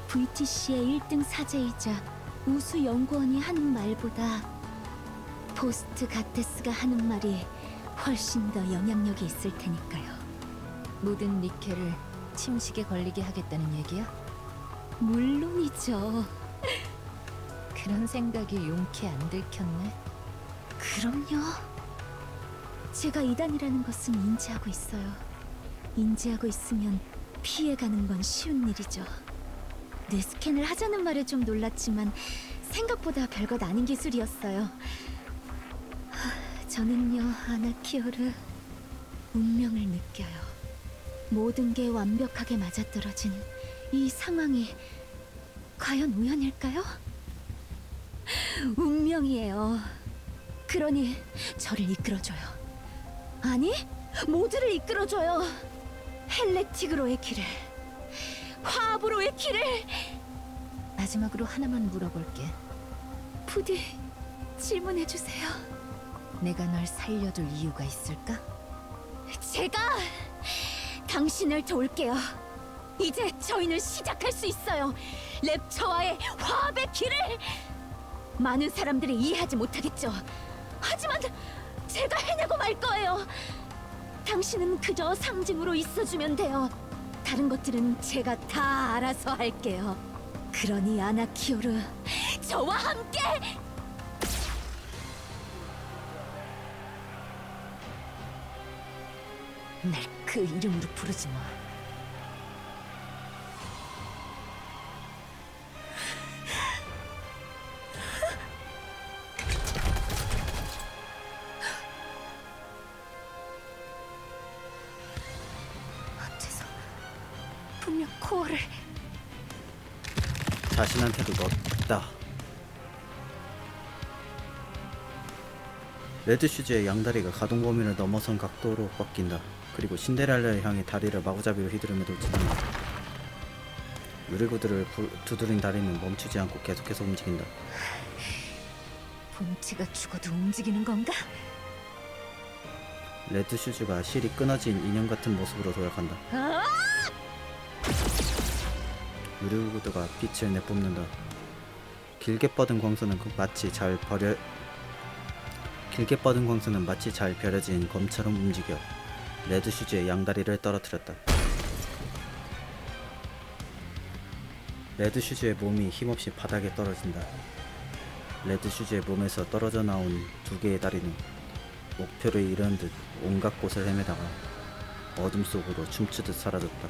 VTC의 1등 사제이자 우수 연구원이 하는 말보다 포스트 가테스가 하는 말이 훨씬 더 영향력이 있을 테니까요. 모든 니켈을 침식에 걸리게 하겠다는 얘기야? 물론이죠. 그런 생각이 용케 안 들켰네. 그럼요. 제가 이단이라는 것은 인지하고 있어요. 인지하고 있으면 피해가는 건 쉬운 일이죠. 뇌스캔을 하자는 말에 좀 놀랐지만 생각보다 별것 아닌 기술이었어요. 저는요, 아나키오르, 운명을 느껴요. 모든 게 완벽하게 맞아떨어진 이 상황이 과연 우연일까요? 운명이에요. 그러니 저를 이끌어줘요. 아니, 모두를 이끌어줘요. 헬레틱으로의 길을, 화합으로의 길을. 마지막으로 하나만 물어볼게. 부디 질문해주세요. 내가 널 살려줄 이유가 있을까? 제가 당신을 도울게요. 이제 저희는 시작할 수 있어요. 랩처와의 화합의 길을. 많은 사람들이 이해하지 못하겠죠. 하지만 제가 해내고 말 거예요. 당신은 그저 상징으로 있어주면 돼요. 다른 것들은 제가 다 알아서 할게요. 그러니 아나키오르, 저와 함께! 날 그 이름으로 부르지 마. 어째서 분명 코어를... 자신한테도 넣었다. 레드슈즈의 양다리가 가동 범위를 넘어선 각도로 꺾인다. 그리고 신데렐라를 향해 다리를 마구잡이로 휘두르며 돌진한다. 유리구두를 두드린 다리는 멈추지 않고 계속해서 움직인다. 봄치가 죽어도 움직이는 건가? 레드슈즈가 실이 끊어진 인형 같은 모습으로 도약한다. 유리구두가 빛을 내뿜는다. 길게 뻗은 광선은 마치 잘 벼려진 검처럼 움직여 레드슈즈의 양다리를 떨어뜨렸다. 레드슈즈의 몸이 힘없이 바닥에 떨어진다. 레드슈즈의 몸에서 떨어져 나온 두 개의 다리는 목표를 잃은 듯 온갖 곳을 헤매다가 어둠 속으로 춤추듯 사라졌다.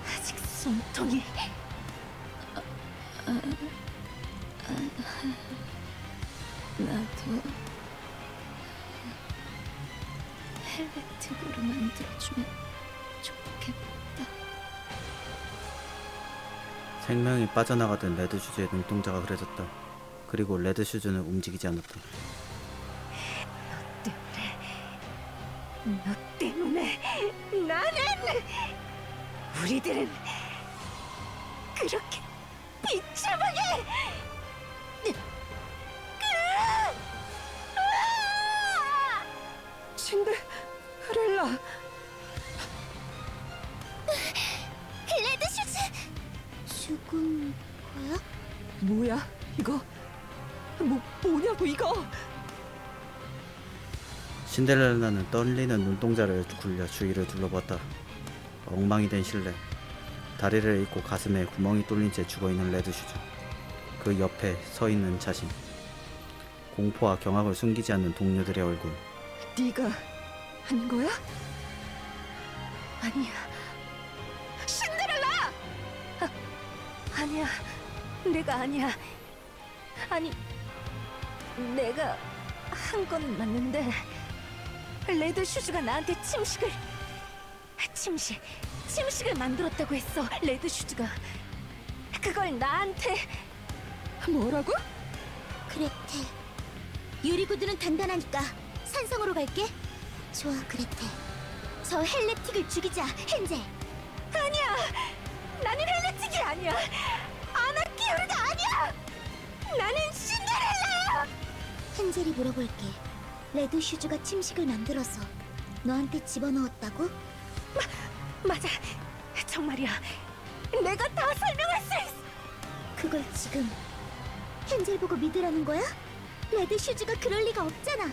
아직 숨통이... 나도 헬레틱으로 만들어주면 좋겠다. 생명이 빠져나가던 레드슈즈의 눈동자가 그려졌다. 그리고 레드슈즈는 움직이지 않았다. 너 때문에 나는... 우리들은 그렇게 비참하게... 신데렐라. 레드슈즈! 죽은 거야? 뭐야 이거? 뭐냐고 이거? 신데렐라는 떨리는 눈동자를 굴려 주위를 둘러봤다. 엉망이 된 실내. 다리를 잃고 가슴에 구멍이 뚫린 채 죽어있는 레드슈즈. 그 옆에 서있는 자신. 공포와 경악을 숨기지 않는 동료들의 얼굴. 네가 한 거야? 아니야. 신데렐라! 아니야. 내가 아니야. 아니, 내가 한 건 맞는데 레드슈즈가 나한테 침식을 만들었다고 했어. 레드슈즈가 그걸 나한테... 뭐라고? 그레테, 유리구두는 단단하니까 산성으로 갈게. 좋아, 그레테. 저 헬레틱을 죽이자, 헨젤. 아니야! 나는 헬레틱이 아니야! 아나키오르가 아니야! 나는 신데렐라야! 헨젤이 물어볼게. 레드 슈즈가 침식을 만들어서 너한테 집어넣었다고? 맞아, 정말이야. 내가 다 설명할 수 있어. 그걸 지금 헨젤 보고 믿으라는 거야? 레드 슈즈가 그럴 리가 없잖아.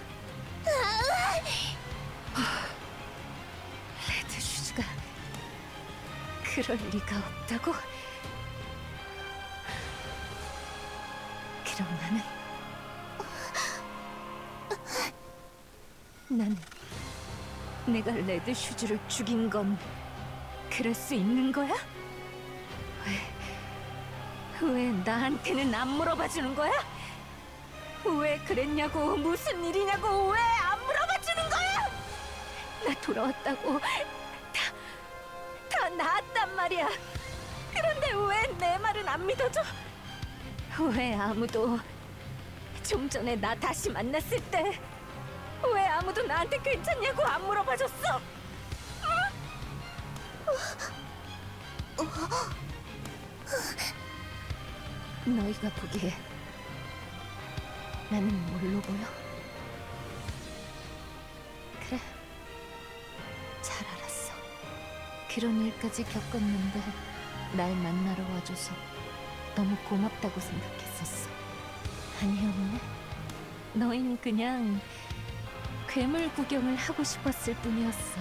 레드 슈즈가 그럴 리가 없다고? 그럼 나는 내가 레드 슈즈를 죽인 건 그럴 수 있는 거야? 왜 나한테는 안 물어봐 주는 거야? 왜 그랬냐고, 무슨 일이냐고 왜 안 물어봐 주는 거야? 나 돌아왔다고, 다 나았단 말이야. 그런데 왜 내 말은 안 믿어줘? 왜 아무도 좀 전에 나 다시 만났을 때 왜 아무도 나한테 괜찮냐고 안 물어봐 줬어? 너희가 보기에 나는 뭘로 보여? 그래, 잘 알았어. 그런 일까지 겪었는데 날 만나러 와줘서 너무 고맙다고 생각했었어. 아니었네. 너희는 그냥 괴물 구경을 하고 싶었을 뿐이었어.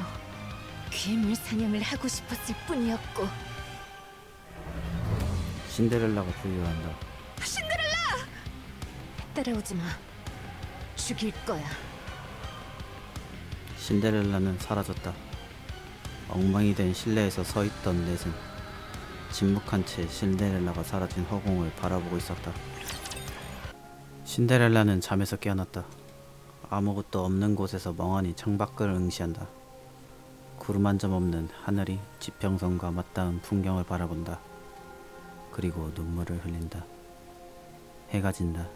괴물 사냥을 하고 싶었을 뿐이었고. 신데렐라가 부유한다. 따라오지 마. 죽일 거야. 신데렐라는 사라졌다. 엉망이 된 실내에서 서 있던 넷은 침묵한 채 신데렐라가 사라진 허공을 바라보고 있었다. 신데렐라는 잠에서 깨어났다. 아무것도 없는 곳에서 멍하니 창밖을 응시한다. 구름 한 점 없는 하늘이 지평선과 맞닿은 풍경을 바라본다. 그리고 눈물을 흘린다. 해가 진다.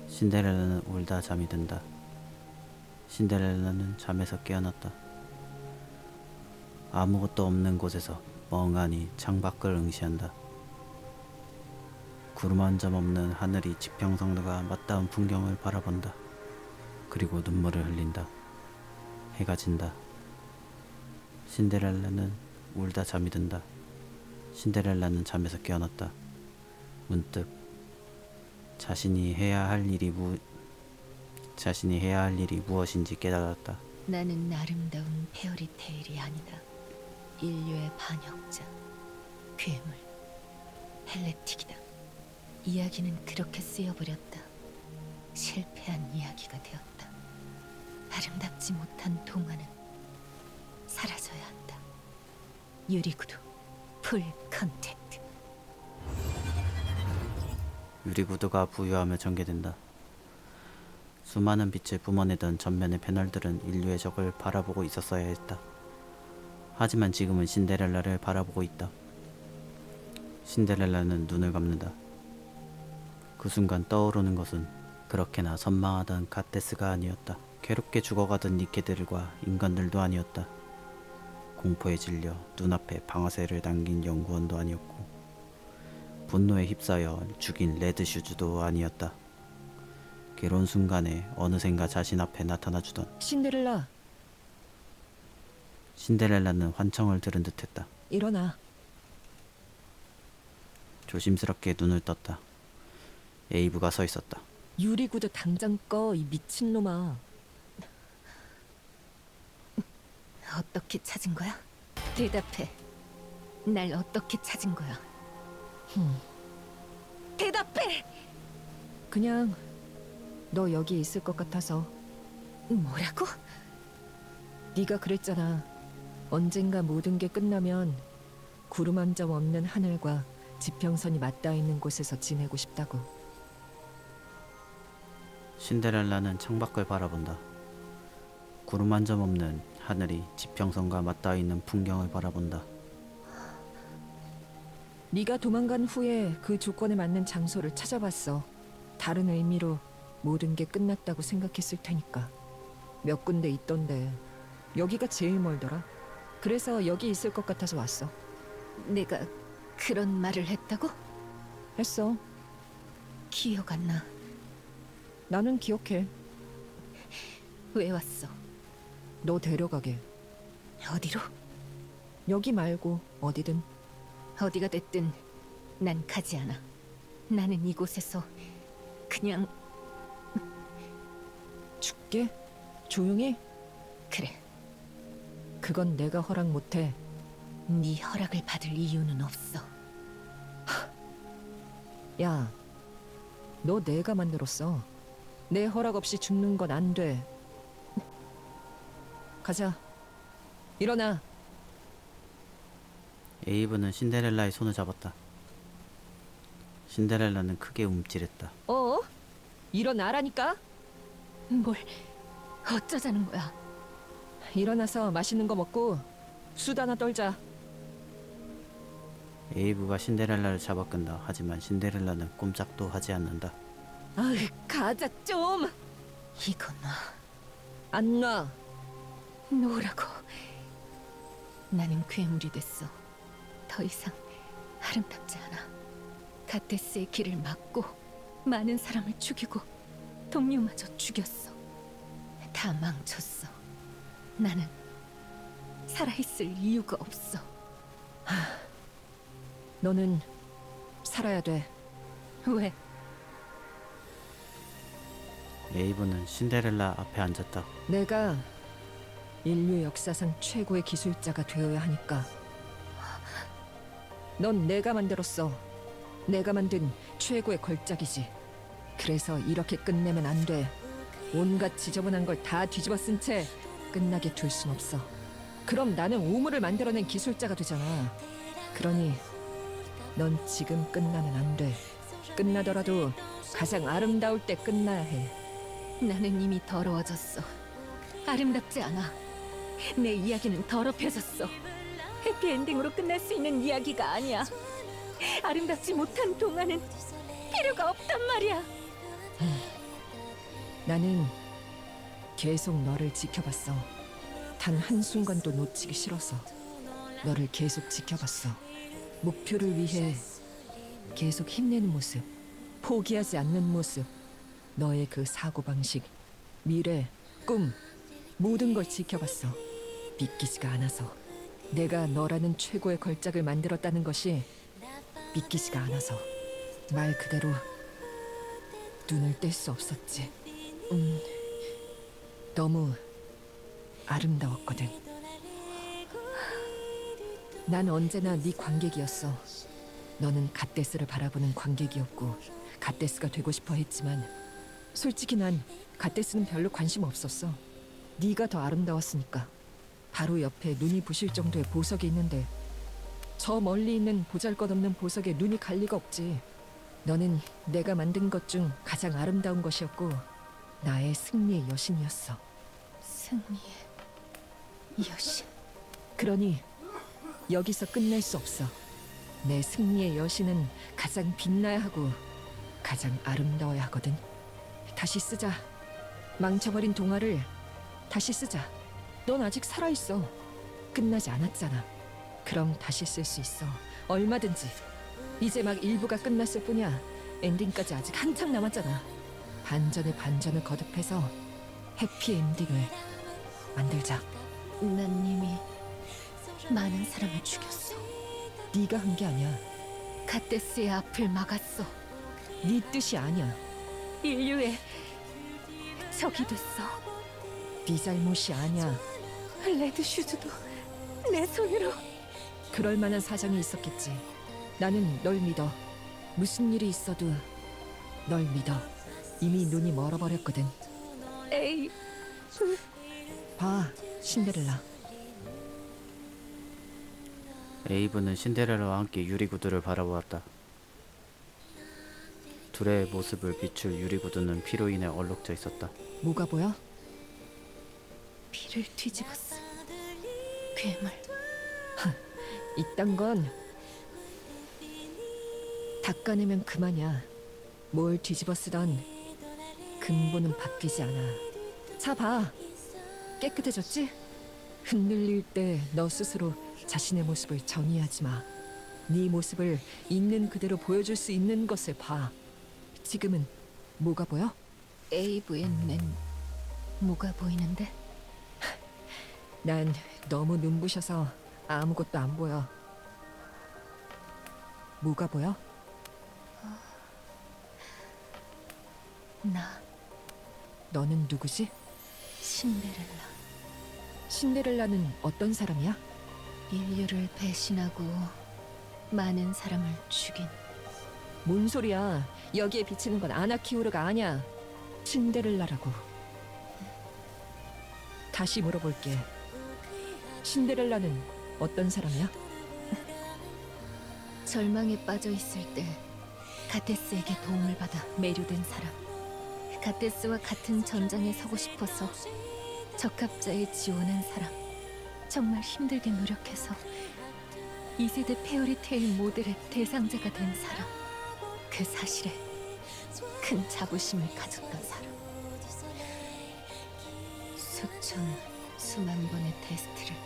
신데렐라는 울다 잠이 든다. 신데렐라는 잠에서 깨어났다. 아무것도 없는 곳에서 멍하니 창밖을 응시한다. 구름 한 점 없는 하늘이 지평선과 맞닿은 풍경을 바라본다. 그리고 눈물을 흘린다. 해가 진다. 신데렐라는 울다 잠이 든다. 신데렐라는 잠에서 깨어났다. 문득 자신이 해야 할 일이 무엇인지 깨달았다. 나는 아름다운 페어리테일이 아니다. 인류의 반역자, 괴물, 헬레틱이다. 이야기는 그렇게 쓰여버렸다. 실패한 이야기가 되었다. 아름답지 못한 동화는 사라져야 한다. 유리구두, 풀 컨택트. 유리구두가 부유하며 전개된다. 수많은 빛을 뿜어내던 전면의 패널들은 인류의 적을 바라보고 있었어야 했다. 하지만 지금은 신데렐라를 바라보고 있다. 신데렐라는 눈을 감는다. 그 순간 떠오르는 것은 그렇게나 선망하던 갓데스가 아니었다. 괴롭게 죽어가던 니케들과 인간들도 아니었다. 공포에 질려 눈앞에 방아쇠를 당긴 연구원도 아니었고, 분노에 휩싸여 죽인 레드슈즈도 아니었다. 괴로운 순간에 어느샌가 자신 앞에 나타나주던 신데렐라, 신데렐라는 환청을 들은 듯했다. 일어나. 조심스럽게 눈을 떴다. 에이브가 서 있었다. 유리구두 당장 꺼, 이 미친놈아. 어떻게 찾은 거야? 대답해. 날 어떻게 찾은 거야? 대답해! 그냥 너 여기 있을 것 같아서. 뭐라고? 네가 그랬잖아. 언젠가 모든 게 끝나면 구름 한 점 없는 하늘과 지평선이 맞닿아 있는 곳에서 지내고 싶다고. 신데렐라는 창밖을 바라본다. 구름 한 점 없는 하늘이 지평선과 맞닿아 있는 풍경을 바라본다. 네가 도망간 후에 그 조건에 맞는 장소를 찾아봤어. 다른 의미로 모든 게 끝났다고 생각했을 테니까. 몇 군데 있던데 여기가 제일 멀더라. 그래서 여기 있을 것 같아서 왔어. 내가 그런 말을 했다고? 했어. 기억 안 나. 나는 기억해. 왜 왔어? 너 데려가게. 어디로? 여기 말고 어디든. 어디가 됐든 난 가지 않아. 나는 이곳에서 그냥 죽게? 조용히? 그래. 그건 내가 허락 못해. 네 허락을 받을 이유는 없어. 야, 너 내가 만들었어. 내 허락 없이 죽는 건 안 돼. 가자. 일어나. 에이브는 신데렐라의 손을 잡았다. 신데렐라는 크게 움찔했다. 어? 일어나라니까? 뭘 어쩌자는 거야? 일어나서 맛있는 거 먹고 수다나 떨자. 에이브가 신데렐라를 잡아 끈다. 하지만 신데렐라는 꼼짝도 하지 않는다. 아휴, 가자 좀. 이거 놔. 안 놔. 놓으라고. 나는 괴물이 됐어. 더 이상 아름답지 않아. 가테스의 길을 막고 많은 사람을 죽이고 동료마저 죽였어. 다 망쳤어. 나는 살아있을 이유가 없어. 너는 살아야 돼. 왜? 에이브는 신데렐라 앞에 앉았다. 내가 인류 역사상 최고의 기술자가 되어야 하니까. 넌 내가 만들었어. 내가 만든 최고의 걸작이지. 그래서 이렇게 끝내면 안 돼. 온갖 지저분한 걸 다 뒤집어 쓴 채 끝나게 둘 순 없어. 그럼 나는 우물을 만들어낸 기술자가 되잖아. 그러니 넌 지금 끝나면 안 돼. 끝나더라도 가장 아름다울 때 끝나야 해. 나는 이미 더러워졌어. 아름답지 않아. 내 이야기는 더럽혀졌어. 해피엔딩으로 끝날 수 있는 이야기가 아니야. 아름답지 못한 동화는 필요가 없단 말이야. 나는 계속 너를 지켜봤어. 단 한순간도 놓치기 싫어서 너를 계속 지켜봤어. 목표를 위해 계속 힘내는 모습, 포기하지 않는 모습, 너의 그 사고방식, 미래, 꿈, 모든 걸 지켜봤어. 믿기지가 않아서. 내가 너라는 최고의 걸작을 만들었다는 것이 믿기지가 않아서. 말 그대로 눈을 뗄 수 없었지. 너무 아름다웠거든. 난 언제나 네 관객이었어. 너는 갓데스를 바라보는 관객이었고 갓데스가 되고 싶어 했지만 솔직히 난 갓데스는 별로 관심 없었어. 네가 더 아름다웠으니까. 바로 옆에 눈이 부실 정도의 보석이 있는데 저 멀리 있는 보잘것없는 보석에 눈이 갈 리가 없지. 너는 내가 만든 것 중 가장 아름다운 것이었고 나의 승리의 여신이었어. 승리의 여신. 그러니 여기서 끝낼 수 없어. 내 승리의 여신은 가장 빛나야 하고 가장 아름다워야 하거든. 다시 쓰자. 망쳐버린 동화를 다시 쓰자. 넌 아직 살아있어. 끝나지 않았잖아. 그럼 다시 쓸 수 있어. 얼마든지. 이제 막 일부가 끝났을 뿐이야. 엔딩까지 아직 한참 남았잖아. 반전에 반전을 거듭해서 해피엔딩을 만들자. 난 이미 많은 사람을 죽였어. 네가 한 게 아니야. 갓데스의 앞을 막았어. 네 뜻이 아니야. 인류의 적이 됐어. 네 잘못이 아니야. 레드슈즈도 내 손으로. 그럴 만한 사정이 있었겠지. 나는 널 믿어. 무슨 일이 있어도 널 믿어. 이미 눈이 멀어버렸거든. 에이, 봐, 신데렐라. 에이브는 신데렐라와 함께 유리구두를 바라보았다. 둘의 모습을 비출 유리구두는 피로 인해 얼룩져 있었다. 뭐가 보여? 피를 뒤집었어. 괴물. 이딴 건 닦아내면 그만이야. 뭘 뒤집어 쓰던 근본은 바뀌지 않아. 자, 봐. 깨끗해졌지? 흔들릴 때 너 스스로 자신의 모습을 정의하지 마. 네 모습을 있는 그대로 보여줄 수 있는 것을 봐. 지금은 뭐가 보여? 에이브의 눈엔 뭐가 보이는데? 난 너무 눈부셔서 아무것도 안 보여. 뭐가 보여? 나 너는 누구지? 신데렐라. 신데렐라는 어떤 사람이야? 인류를 배신하고 많은 사람을 죽인 뭔 소리야? 여기에 비치는 건 아나키우르가 아니야. 신데렐라라고. 다시 물어볼게. 신데렐라는 어떤 사람이야? 절망에 빠져 있을 때 가테스에게 도움을 받아 매료된 사람. 가테스와 같은 전장에 서고 싶어서 적합자에 지원한 사람. 정말 힘들게 노력해서 2세대 페어리테일 모델의 대상자가 된 사람. 그 사실에 큰 자부심을 가졌던 사람. 수만 번의 테스트를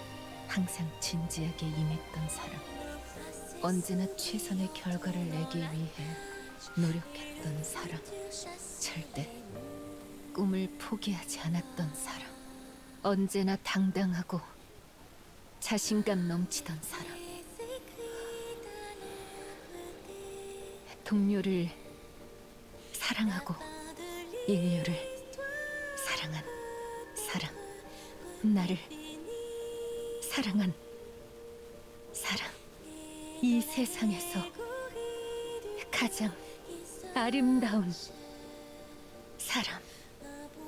항상 진지하게 임했던 사람. 언제나 최선의 결과를 내기 위해 노력했던 사람. 절대 꿈을 포기하지 않았던 사람. 언제나 당당하고 자신감 넘치던 사람. 동료를 사랑하고 인류를 사랑한 사람. 나를 사랑한 사람. 이 세상에서 가장 아름다운 사람.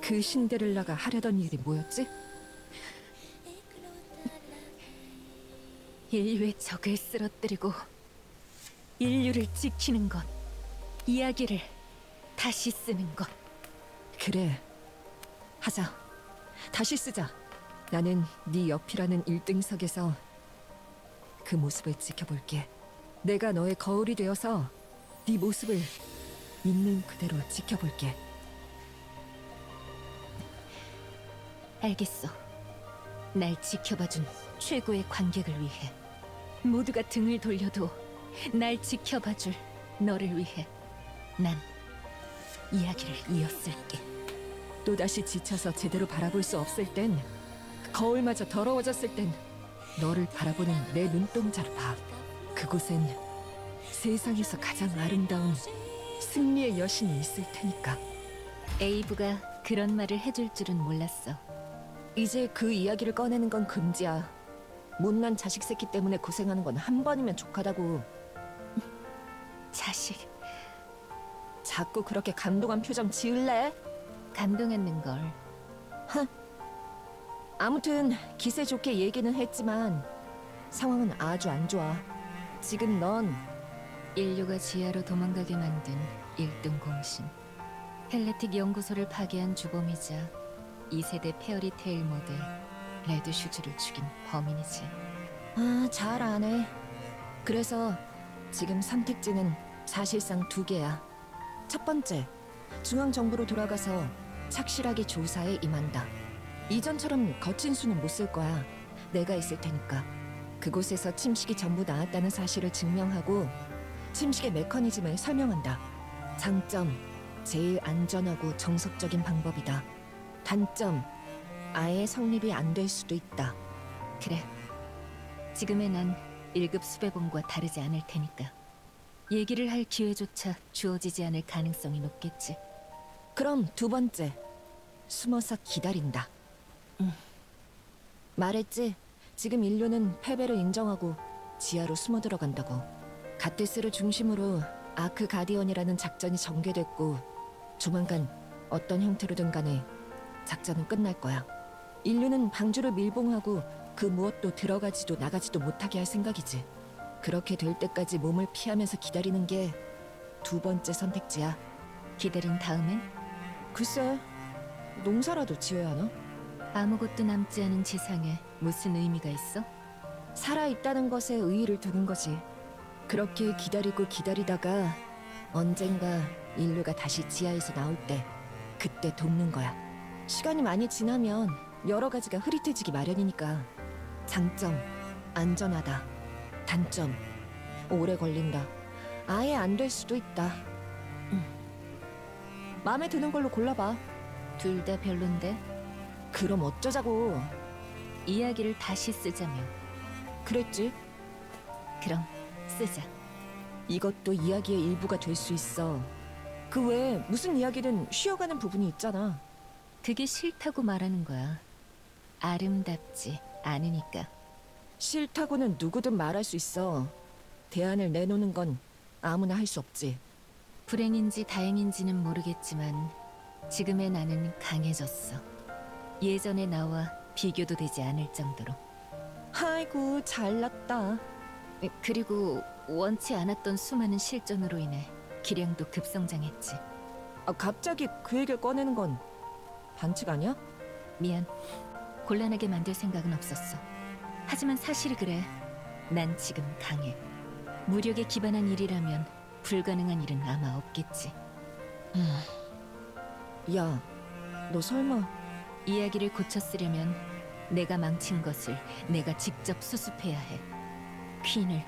그 신데렐라가 하려던 일이 뭐였지? 인류의 적을 쓰러뜨리고 인류를 지키는 것. 이야기를 다시 쓰는 것. 그래. 하자. 다시 쓰자. 나는 네 옆이라는 1등석에서 그 모습을 지켜볼게. 내가 너의 거울이 되어서 네 모습을 있는 그대로 지켜볼게. 알겠어. 날 지켜봐준 최고의 관객을 위해. 모두가 등을 돌려도 날 지켜봐줄 너를 위해 난 이야기를 이었을게. 또다시 지쳐서 제대로 바라볼 수 없을 땐, 거울마저 더러워졌을 땐 너를 바라보는 내 눈동자를 봐. 그곳엔 세상에서 가장 아름다운 승리의 여신이 있을 테니까. 에이브가 그런 말을 해줄 줄은 몰랐어. 이제 그 이야기를 꺼내는 건 금지야. 못난 자식 새끼 때문에 고생하는 건 한 번이면 족하다고. 자식. 자꾸 그렇게 감동한 표정 지을래? 감동했는 걸. 아무튼 기세 좋게 얘기는 했지만 상황은 아주 안 좋아. 지금 넌 인류가 지하로 도망가게 만든 1등 공신. 헬레틱 연구소를 파괴한 주범이자 2세대 페어리테일 모델 레드슈즈를 죽인 범인이지. 아, 잘 아네. 그래서 지금 선택지는 사실상 두 개야. 첫 번째, 중앙정부로 돌아가서 착실하게 조사에 임한다. 이전처럼 거친 수는 못 쓸 거야. 내가 있을 테니까. 그곳에서 침식이 전부 나았다는 사실을 증명하고 침식의 메커니즘을 설명한다. 장점, 제일 안전하고 정석적인 방법이다. 단점, 아예 성립이 안 될 수도 있다. 그래. 지금의 난 1급 수배범과 다르지 않을 테니까. 얘기를 할 기회조차 주어지지 않을 가능성이 높겠지. 그럼 두 번째, 숨어서 기다린다. 말했지? 지금 인류는 패배를 인정하고 지하로 숨어 들어간다고. 가테스를 중심으로 아크 가디언이라는 작전이 전개됐고 조만간 어떤 형태로든 간에 작전은 끝날 거야. 인류는 방주를 밀봉하고 그 무엇도 들어가지도 나가지도 못하게 할 생각이지. 그렇게 될 때까지 몸을 피하면서 기다리는 게 두 번째 선택지야. 기다린 다음엔? 글쎄, 농사라도 지어야 하나? 아무것도 남지 않은 지상에 무슨 의미가 있어? 살아있다는 것에 의의를 두는 거지. 그렇게 기다리고 기다리다가 언젠가 인류가 다시 지하에서 나올 때 그때 돕는 거야. 시간이 많이 지나면 여러 가지가 흐릿해지기 마련이니까. 장점, 안전하다. 단점, 오래 걸린다. 아예 안 될 수도 있다. 마음에 드는 걸로 골라봐. 둘 다 별론데. 그럼 어쩌자고. 이야기를 다시 쓰자며. 그랬지. 그럼 쓰자. 이것도 이야기의 일부가 될 수 있어. 그 외에 무슨 이야기든 쉬어가는 부분이 있잖아. 그게 싫다고 말하는 거야. 아름답지 않으니까. 싫다고는 누구든 말할 수 있어. 대안을 내놓는 건 아무나 할 수 없지. 불행인지 다행인지는 모르겠지만 지금의 나는 강해졌어. 예전의 나와 비교도 되지 않을 정도로. 아이고 잘났다. 그리고 원치 않았던 수많은 실전으로 인해 기량도 급성장했지. 갑자기 그 얘기를 꺼내는 건 반칙 아니야? 미안. 곤란하게 만들 생각은 없었어. 하지만 사실이 그래. 난 지금 강해. 무력에 기반한 일이라면 불가능한 일은 아마 없겠지. 야, 너 설마 이야기를 고쳤으려면 내가 망친 것을 내가 직접 수습해야 해. 퀸을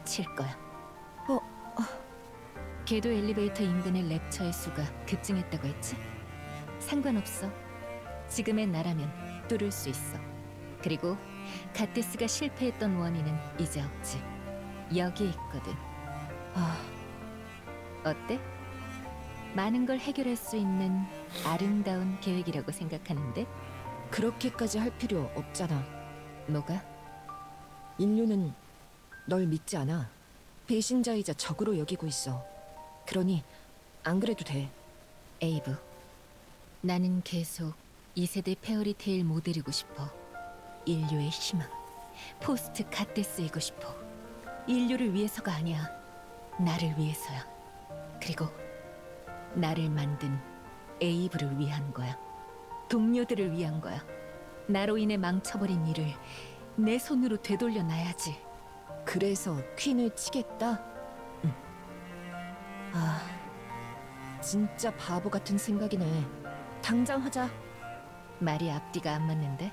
칠 거야. 궤도 엘리베이터 인근의 랩처의 수가 급증했다고 했지? 상관없어. 지금의 나라면 뚫을 수 있어. 그리고 가테스가 실패했던 원인은 이제 없지. 여기에 있거든. 어때? 많은 걸 해결할 수 있는 아름다운 계획이라고 생각하는데? 그렇게까지 할 필요 없잖아. 뭐가? 인류는 널 믿지 않아. 배신자이자 적으로 여기고 있어. 그러니 안 그래도 돼. 에이브, 나는 계속 2세대 페어리테일 모델이고 싶어. 인류의 희망, 포스트 가테스이고 싶어. 인류를 위해서가 아니야. 나를 위해서야. 그리고 나를 만든 에이브를 위한 거야. 동료들을 위한 거야. 나로 인해 망쳐버린 일을 내 손으로 되돌려 놔야지. 그래서 퀸을 치겠다? 응. 진짜 바보 같은 생각이네. 당장 하자. 말이 앞뒤가 안 맞는데?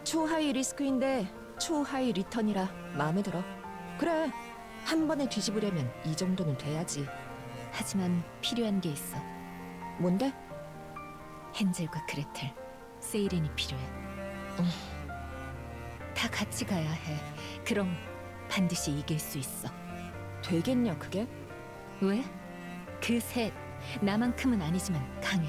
초하이 리스크인데 초하이 리턴이라 마음에 들어. 그래, 한 번에 뒤집으려면 이 정도는 돼야지. 하지만 필요한 게 있어. 뭔데? 헨젤과 그레텔, 세이렌이 필요해. 다 같이 가야 해. 그럼 반드시 이길 수 있어. 되겠냐 그게? 왜? 그 셋, 나만큼은 아니지만 강해.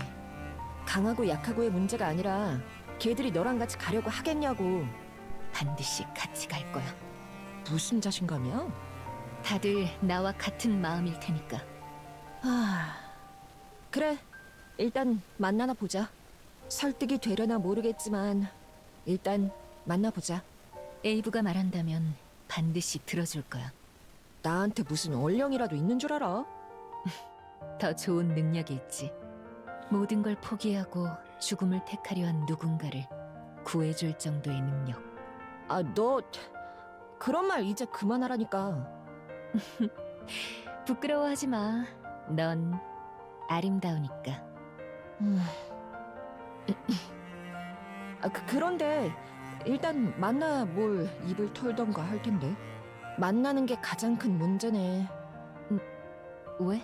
강하고 약하고의 문제가 아니라 걔들이 너랑 같이 가려고 하겠냐고. 반드시 같이 갈 거야. 무슨 자신감이야? 다들 나와 같은 마음일 테니까. 그래, 일단 만나나 보자. 설득이 되려나 모르겠지만 일단 만나보자. 에이브가 말한다면 반드시 들어줄 거야. 나한테 무슨 얼령이라도 있는 줄 알아? 더 좋은 능력이 있지. 모든 걸 포기하고 죽음을 택하려 한 누군가를 구해줄 정도의 능력. 너 그런 말 이제 그만하라니까. 부끄러워하지 마. 넌 아름다우니까. 그런데 일단 만나 뭘 입을 털던가 할 텐데. 만나는 게 가장 큰 문제네. 왜?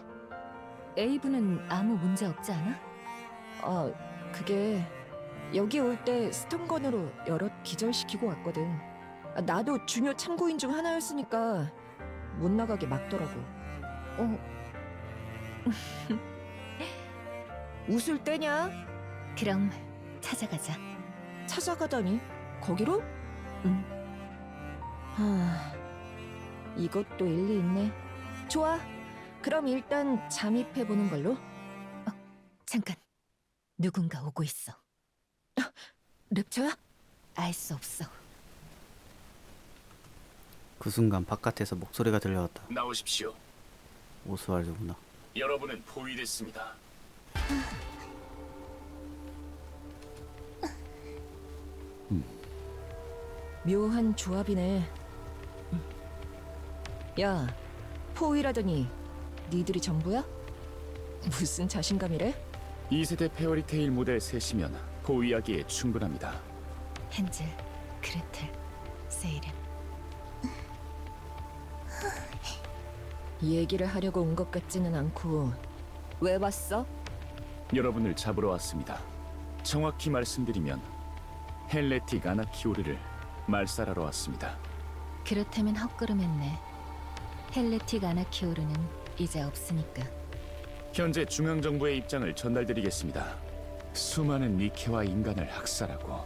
에이브는 아무 문제 없지 않아? 그게 여기 올 때 스턴건으로 여럿 기절시키고 왔거든. 나도 중요 참고인 중 하나였으니까 못 나가게 막더라고. 웃을 때냐? 그럼 찾아가자. 찾아가다니? 거기로? 응. 이것도 일리 있네. 좋아. 그럼 일단 잠입해보는 걸로. 잠깐. 누군가 오고 있어. 랩처야? 알 수 없어. 그 순간 바깥에서 목소리가 들려왔다. 나오십시오. 오스왈드구나. 여러분은 포위됐습니다. 묘한 조합이네. 야, 포위라더니 니들이 전부야? 무슨 자신감이래? 2세대 페어리테일 모델 셋이면 포위하기에 충분합니다. 헨젤, 그레텔, 세이렌. 얘기를 하려고 온 것 같지는 않고 왜 왔어? 여러분을 잡으러 왔습니다. 정확히 말씀드리면 헬레틱 아나키오르를 말살하러 왔습니다. 그렇다면 헛걸음했네. 헬레틱 아나키오르는 이제 없으니까. 현재 중앙정부의 입장을 전달드리겠습니다. 수많은 니케와 인간을 학살하고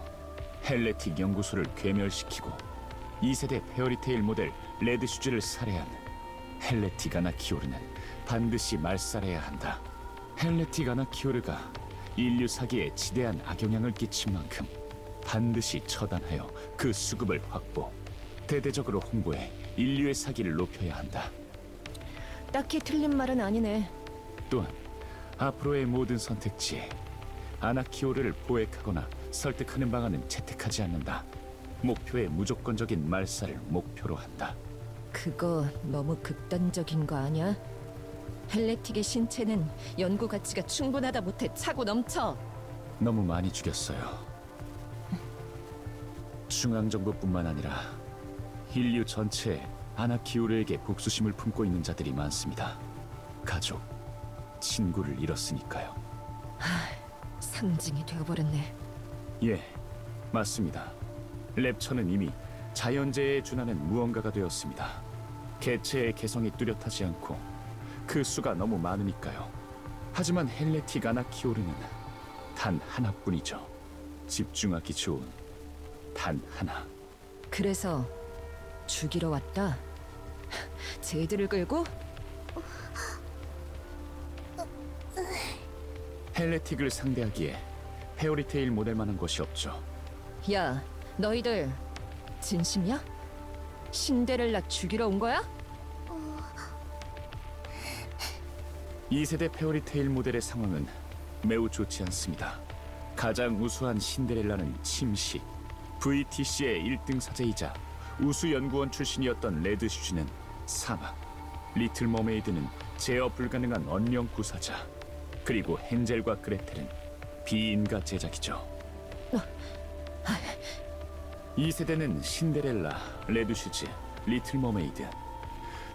헬레틱 연구소를 괴멸시키고 2세대 페어리테일 모델 레드슈즈를 살해한 헬레틱 아나키오르는 반드시 말살해야 한다. 헬레틱 아나키오르가 인류 사기에 지대한 악영향을 끼친 만큼 반드시 처단하여 그 수급을 확보, 대대적으로 홍보해 인류의 사기를 높여야 한다. 딱히 틀린 말은 아니네. 또한 앞으로의 모든 선택지에 아나키오르를 포획하거나 설득하는 방안은 채택하지 않는다. 목표의 무조건적인 말살을 목표로 한다. 그거 너무 극단적인 거 아니야? 헬레틱의 신체는 연구 가치가 충분하다 못해 차고 넘쳐. 너무 많이 죽였어요. 중앙정부뿐만 아니라 인류 전체에 아나키오르에게 복수심을 품고 있는 자들이 많습니다. 가족, 친구를 잃었으니까요. 상징이 되어버렸네. 예, 맞습니다. 랩처는 이미 자연재해에 준하는 무언가가 되었습니다. 개체의 개성이 뚜렷하지 않고 그 수가 너무 많으니까요. 하지만 헬레틱 아나키오르는 단 하나뿐이죠. 집중하기 좋은 단 하나. 그래서 죽이러 왔다. 쟤들을 끌고? 헬레틱을 상대하기에 페어리테일 모델만한 것이 없죠. 야, 너희들 진심이야? 신데렐라 죽이러 온 거야? 2세대 페어리테일 모델의 상황은 매우 좋지 않습니다. 가장 우수한 신데렐라는 침시, VTC의 1등 사제이자 우수연구원 출신이었던 레드슈즈는 사막, 리틀 머메이드는 제어 불가능한 언령 구사자, 그리고 헨젤과 그레텔은 비인가 제작이죠. 2세대는 신데렐라, 레드슈즈, 리틀 머메이드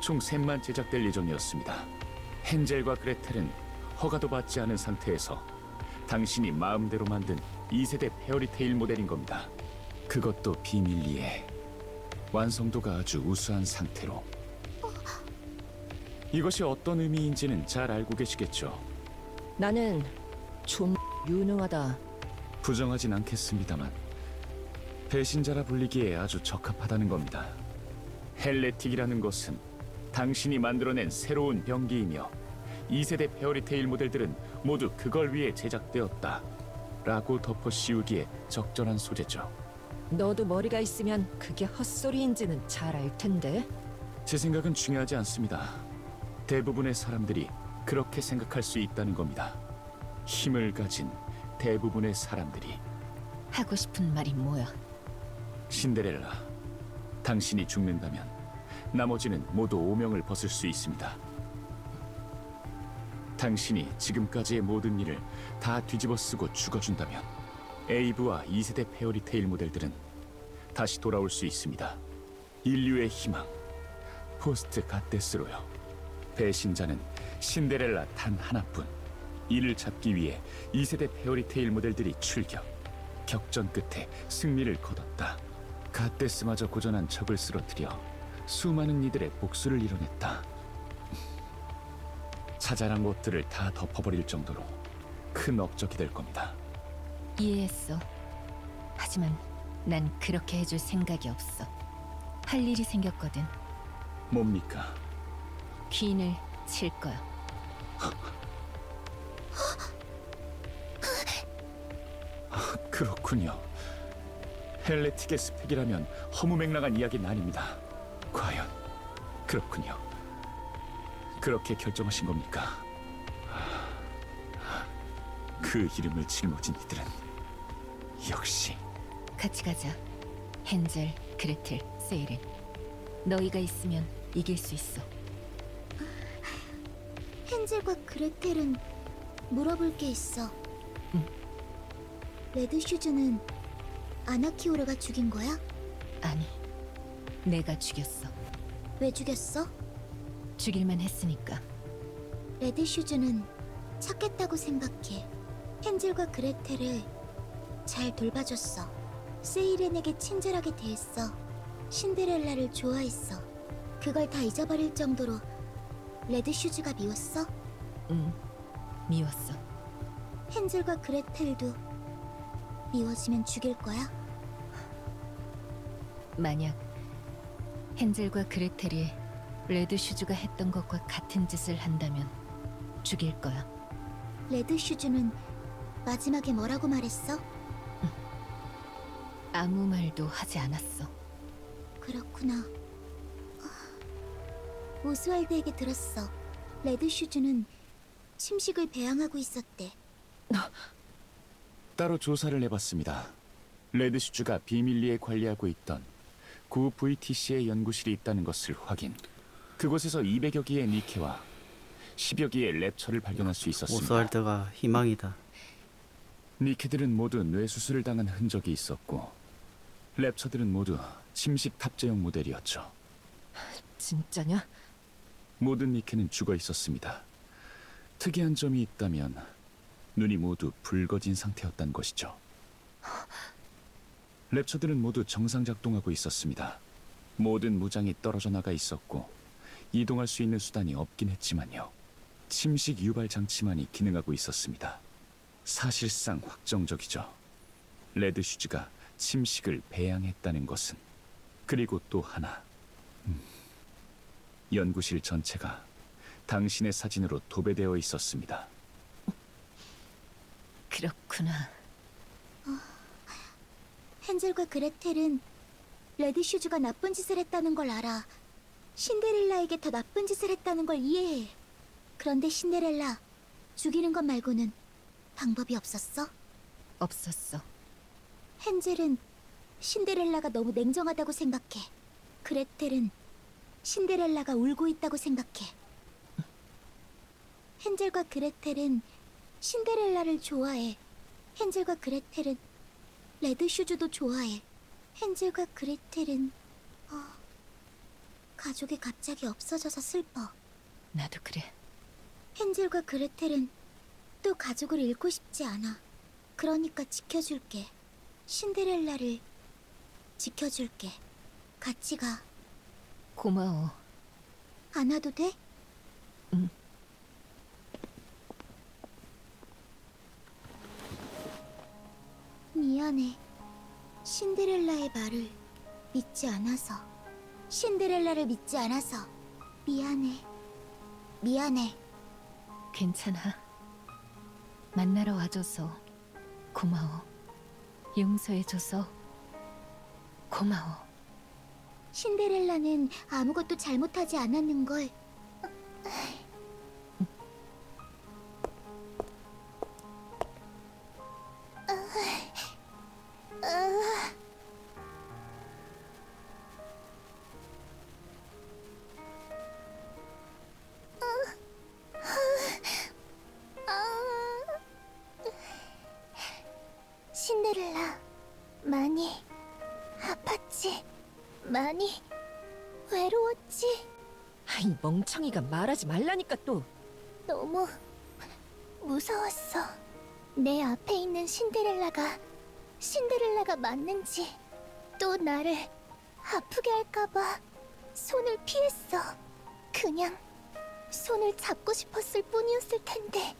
총 3만 제작될 예정이었습니다. 헨젤과 그레텔은 허가도 받지 않은 상태에서 당신이 마음대로 만든 2세대 페어리테일 모델인 겁니다. 그것도 비밀리에 완성도가 아주 우수한 상태로. 이것이 어떤 의미인지는 잘 알고 계시겠죠? 나는 좀 유능하다. 부정하진 않겠습니다만 배신자라 불리기에 아주 적합하다는 겁니다. 헬레틱이라는 것은 당신이 만들어낸 새로운 병기이며 2세대 페어리테일 모델들은 모두 그걸 위해 제작되었다 라고 덮어 씌우기에 적절한 소재죠. 너도 머리가 있으면 그게 헛소리인지는 잘 알 텐데. 제 생각은 중요하지 않습니다. 대부분의 사람들이 그렇게 생각할 수 있다는 겁니다. 힘을 가진 대부분의 사람들이. 하고 싶은 말이 뭐야? 신데렐라, 당신이 죽는다면 나머지는 모두 오명을 벗을 수 있습니다. 당신이 지금까지의 모든 일을 다 뒤집어 쓰고 죽어준다면 에이브와 2세대 페어리테일 모델들은 다시 돌아올 수 있습니다. 인류의 희망, 포스트 갓데스로요. 배신자는 신데렐라 단 하나뿐. 이를 잡기 위해 2세대 페어리테일 모델들이 출격. 격전 끝에 승리를 거뒀다. 갓데스마저 고전한 적을 쓰러뜨려 수많은 이들의 복수를 이뤄냈다. 자잘한 것들을 다 덮어버릴 정도로 큰 업적이 될 겁니다. 이해했어. 하지만 난 그렇게 해줄 생각이 없어. 할 일이 생겼거든. 뭡니까? 퀸을 칠 거야. 그렇군요. 헬레틱의 스펙이라면 허무맹랑한 이야기는 아닙니다. 과연 그렇군요. 그렇게 결정하신 겁니까? 그 이름을 짊어진 이들은 역시. 같이 가자. 헨젤, 그레텔, 세이렌. 너희가 있으면 이길 수 있어. 헨젤과 그레텔은 물어볼 게 있어. 응. 레드슈즈는 아나키오르가 죽인 거야? 아니, 내가 죽였어. 왜 죽였어? 죽일만 했으니까. 레드슈즈는 착했다고 생각해. 헨젤과 그레텔을 잘 돌봐줬어. 세이렌에게 친절하게 대했어. 신데렐라를 좋아했어. 그걸 다 잊어버릴 정도로 레드 슈즈가 미웠어? 응, 미웠어. 헨젤과 그레텔도 미워지면 죽일 거야? 만약 헨젤과 그레텔이 레드 슈즈가 했던 것과 같은 짓을 한다면 죽일 거야. 레드 슈즈는 마지막에 뭐라고 말했어? 아무 말도 하지 않았어. 그렇구나. 오스왈드에게 들었어. 레드 슈즈는 침식을 배양하고 있었대. 따로 조사를 해봤습니다. 레드슈즈가 비밀리에 관리하고 있던 구 VTC의 연구실이 있다는 것을 확인. 그곳에서 200여 기의 니케와 10여 기의 랩처를 발견할 수 있었습니다. 오스왈드가 희망이다. 니케들은 모두 뇌수술을 당한 흔적이 있었고 랩처들은 모두 침식 탑재용 모델이었죠. 진짜냐? 모든 니케는 죽어 있었습니다. 특이한 점이 있다면 눈이 모두 붉어진 상태였단 것이죠. 랩처들은 모두 정상 작동하고 있었습니다. 모든 무장이 떨어져 나가 있었고 이동할 수 있는 수단이 없긴 했지만요. 침식 유발 장치만이 기능하고 있었습니다. 사실상 확정적이죠. 레드 슈즈가 침식을 배양했다는 것은. 그리고 또 하나. 연구실 전체가 당신의 사진으로 도배되어 있었습니다. 그렇구나. 헨젤과 그레텔은 레드 슈즈가 나쁜 짓을 했다는 걸 알아. 신데렐라에게 더 나쁜 짓을 했다는 걸 이해해. 그런데 신데렐라, 죽이는 것 말고는 방법이 없었어? 없었어. 헨젤은 신데렐라가 너무 냉정하다고 생각해. 그레텔은 신데렐라가 울고 있다고 생각해. 헨젤과 그레텔은 신데렐라를 좋아해. 헨젤과 그레텔은 레드 슈즈도 좋아해. 헨젤과 그레텔은 가족이 갑자기 없어져서 슬퍼. 나도 그래. 헨젤과 그레텔은 또 가족을 잃고 싶지 않아. 그러니까 지켜줄게. 신데렐라를 지켜줄게. 같이 가. 고마워. 안 와도 돼? 응. 미안해. 신데렐라의 말을 믿지 않아서. 신데렐라를 믿지 않아서. 미안해. 미안해. 괜찮아. 만나러 와줘서 고마워. 용서해줘서 고마워. 신데렐라는 아무것도 잘못하지 않았는걸. 신데렐라, 많이 아팠지? 많이 외로웠지? 이 멍청이가 말하지 말라니까 또. 너무 무서웠어. 내 앞에 있는 신데렐라가 맞는지, 또 나를 아프게 할까봐 손을 피했어. 그냥 손을 잡고 싶었을 뿐이었을 텐데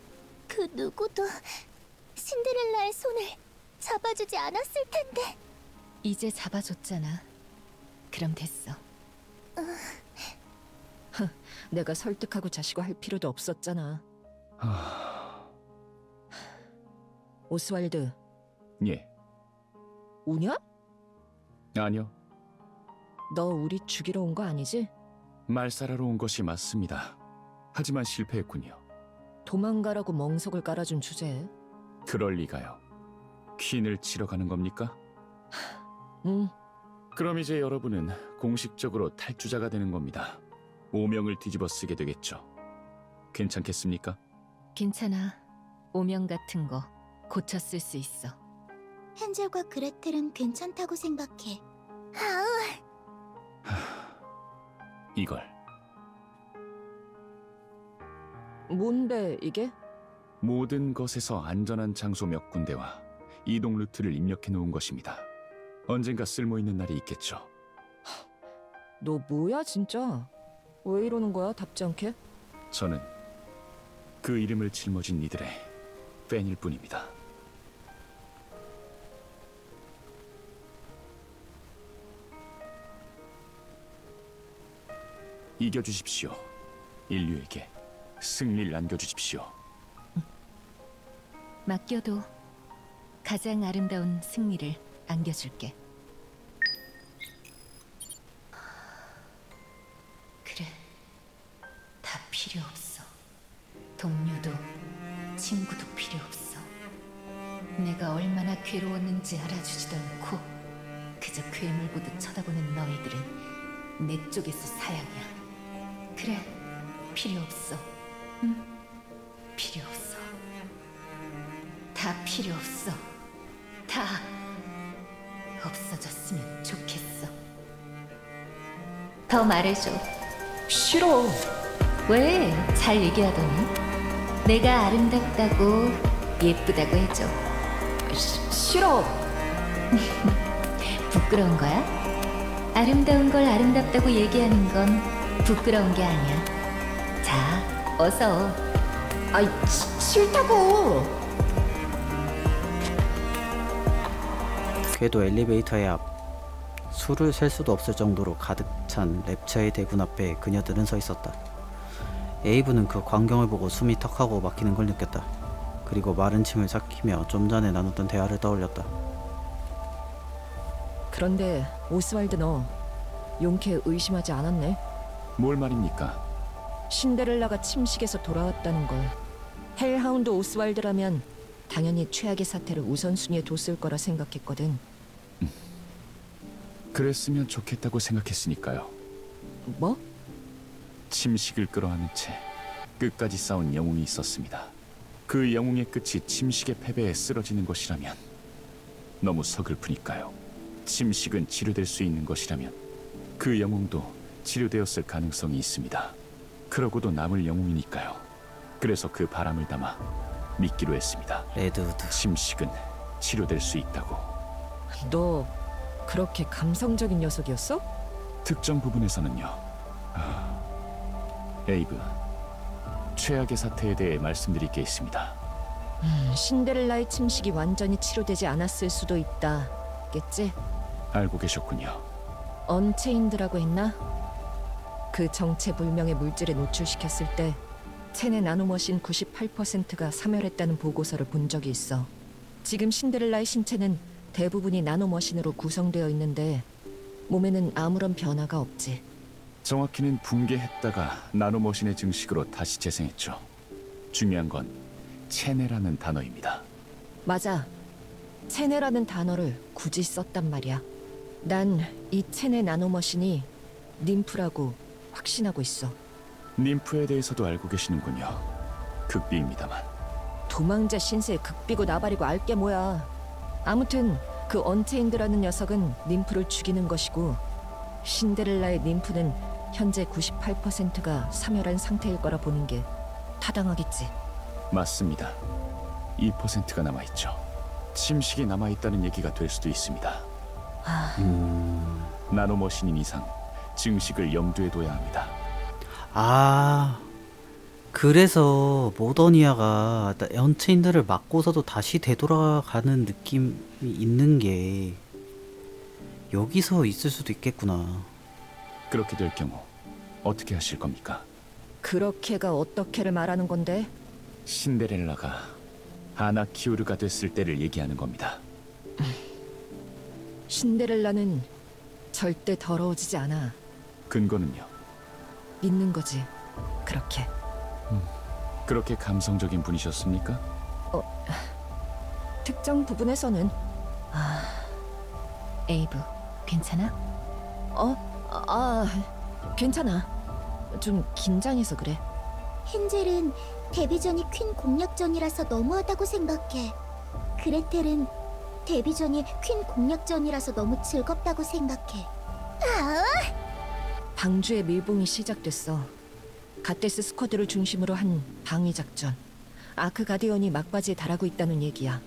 그 누구도 신데렐라의 손을 잡아주지 않았을 텐데. 이제 잡아줬잖아. 그럼 됐어. 내가 설득하고 자시고 할 필요도 없었잖아. 오스왈드, 예, 우냐? 아니요. 너 우리 죽이러 온 거 아니지? 말살하러 온 것이 맞습니다. 하지만 실패했군요. 도망가라고 멍석을 깔아준 주제에. 그럴 리가요. 퀸을 치러 가는 겁니까? 응. 그럼 이제 여러분은 공식적으로 탈주자가 되는 겁니다. 오명을 뒤집어 쓰게 되겠죠. 괜찮겠습니까? 괜찮아. 오명 같은 거 고쳐 쓸 수 있어. 헨젤과 그레텔은 괜찮다고 생각해. 이걸 뭔데 이게? 모든 것에서 안전한 장소 몇 군데와 이동 루트를 입력해 놓은 것입니다. 언젠가 쓸모있는 날이 있겠죠. 너 뭐야 진짜? 왜 이러는 거야 답지 않게? 저는 그 이름을 짊어진 이들의 팬일 뿐입니다. 이겨주십시오. 인류에게 승리를 안겨주십시오. 맡겨도 가장 아름다운 승리를 안겨줄게. 그래, 다 필요 없어. 동료도 친구도 필요 없어. 내가 얼마나 괴로웠는지 알아주지도 않고 그저 괴물 보듯 쳐다보는 너희들은 내 쪽에서 사양이야. 그래, 필요 없어. 응? 필요 없어. 다 필요 없어. 다 없어졌으면 좋겠어. 더 말해줘. 싫어. 왜? 잘 얘기하더니. 내가 아름답다고 예쁘다고 해줘. 싫어. 부끄러운 거야? 아름다운 걸 아름답다고 얘기하는 건 부끄러운 게 아니야. 자, 어서. 아이 싫다고. 궤도 엘리베이터의 앞. 수를 셀 수도 없을 정도로 가득 찬 랩처의 대군 앞에 그녀들은 서 있었다. 에이브는 그 광경을 보고 숨이 턱하고 막히는 걸 느꼈다. 그리고 마른 침을 삭히며 좀 전에 나눴던 대화를 떠올렸다. 그런데 오스왈드 너 용케 의심하지 않았네? 뭘 말입니까? 신데렐라가 침식에서 돌아왔다는 걸. 헬하운드 오스왈드라면 당연히 최악의 사태를 우선순위에 뒀을 거라 생각했거든. 그랬으면 좋겠다고 생각했으니까요. 뭐? 침식을 끌어안은 채 끝까지 싸운 영웅이 있었습니다. 그 영웅의 끝이 침식의 패배에 쓰러지는 것이라면 너무 서글프니까요. 침식은 치료될 수 있는 것이라면 그 영웅도 치료되었을 가능성이 있습니다. 그러고도 남을 영웅이니까요. 그래서 그 바람을 담아 믿기로 했습니다. 레드우드. 침식은 치료될 수 있다고. 너 그렇게 감성적인 녀석이었어? 특정 부분에서는요. 에이브, 최악의 사태에 대해 말씀드릴 게 있습니다. 신데렐라의 침식이 완전히 치료되지 않았을 수도 있다겠지? 알고 계셨군요. 언체인드라고 했나? 그 정체불명의 물질에 노출시켰을 때 체내 나노머신 98%가 사멸했다는 보고서를 본 적이 있어. 지금 신데렐라의 신체는 대부분이 나노머신으로 구성되어 있는데 몸에는 아무런 변화가 없지. 정확히는 붕괴했다가 나노머신의 증식으로 다시 재생했죠. 중요한 건 체내라는 단어입니다. 맞아. 체내라는 단어를 굳이 썼단 말이야. 난 이 체내 나노머신이 님프라고 확신하고 있어. 님프에 대해서도 알고 계시는군요. 극비입니다만. 도망자 신세의 극비고 나발이고 알게 뭐야. 아무튼 그 언체인드라는 녀석은 님프를 죽이는 것이고 신데렐라의 님프는 현재 98%가 사멸한 상태일 거라 보는 게 타당하겠지. 맞습니다. 2%가 남아있죠. 침식이 남아있다는 얘기가 될 수도 있습니다. 나노머신인 이상 증식을 염두에 둬야 합니다. 그래서 모더니아가 언체인드를 맞고서도 다시 되돌아가는 느낌이 있는 게 여기서 있을 수도 있겠구나. 그렇게 될 경우 어떻게 하실 겁니까? 그렇게가 어떻게를 말하는 건데? 신데렐라가 아나키우르가 됐을 때를 얘기하는 겁니다. 신데렐라는 절대 더러워지지 않아. 근거는요? 믿는 거지. 그렇게. 그렇게 감성적인 분이셨습니까? 특정 부분에서는. 에이브, 괜찮아? 괜찮아. 좀 긴장해서 그래. 헨젤은 데뷔전이 퀸 공략전이라서 너무하다고 생각해. 그레텔은 데뷔전이 퀸 공략전이라서 너무 즐겁다고 생각해. 방주의 밀봉이 시작됐어. 갓데스 스쿼드를 중심으로 한 방위 작전. 아크 가디언이 막바지에 달하고 있다는 얘기야.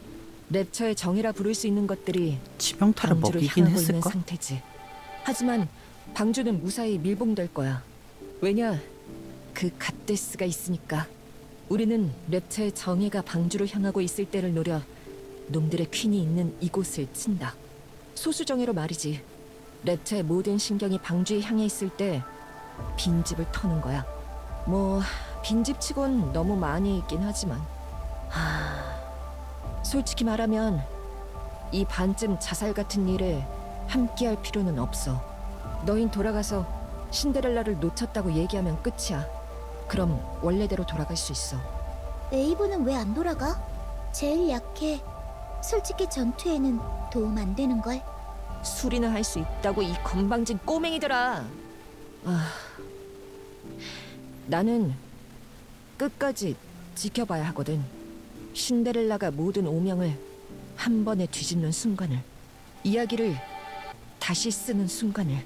랩처의 정이라 부를 수 있는 것들이 치명타를 방주를 먹이긴 향하고 있는 했을까? 상태지. 하지만 방주는 무사히 밀봉될 거야. 왜냐? 그 갓데스가 있으니까. 우리는 랩처의 정예가 방주로 향하고 있을 때를 노려 놈들의 퀸이 있는 이곳을 친다. 소수정예로 말이지. 랩처의 모든 신경이 방주에 향해 있을 때 빈집을 터는 거야. 뭐 빈집치곤 너무 많이 있긴 하지만 솔직히 말하면 이 반쯤 자살 같은 일에 함께할 필요는 없어. 너흰 돌아가서 신데렐라를 놓쳤다고 얘기하면 끝이야. 그럼 원래대로 돌아갈 수 있어. 에이브는 왜 안 돌아가? 제일 약해. 솔직히 전투에는 도움 안 되는 걸. 술이나 할 수 있다고 이 건방진 꼬맹이들아. 나는 끝까지 지켜봐야 하거든. 신데렐라가 모든 오명을 한 번에 뒤집는 순간을, 이야기를 다시 쓰는 순간을.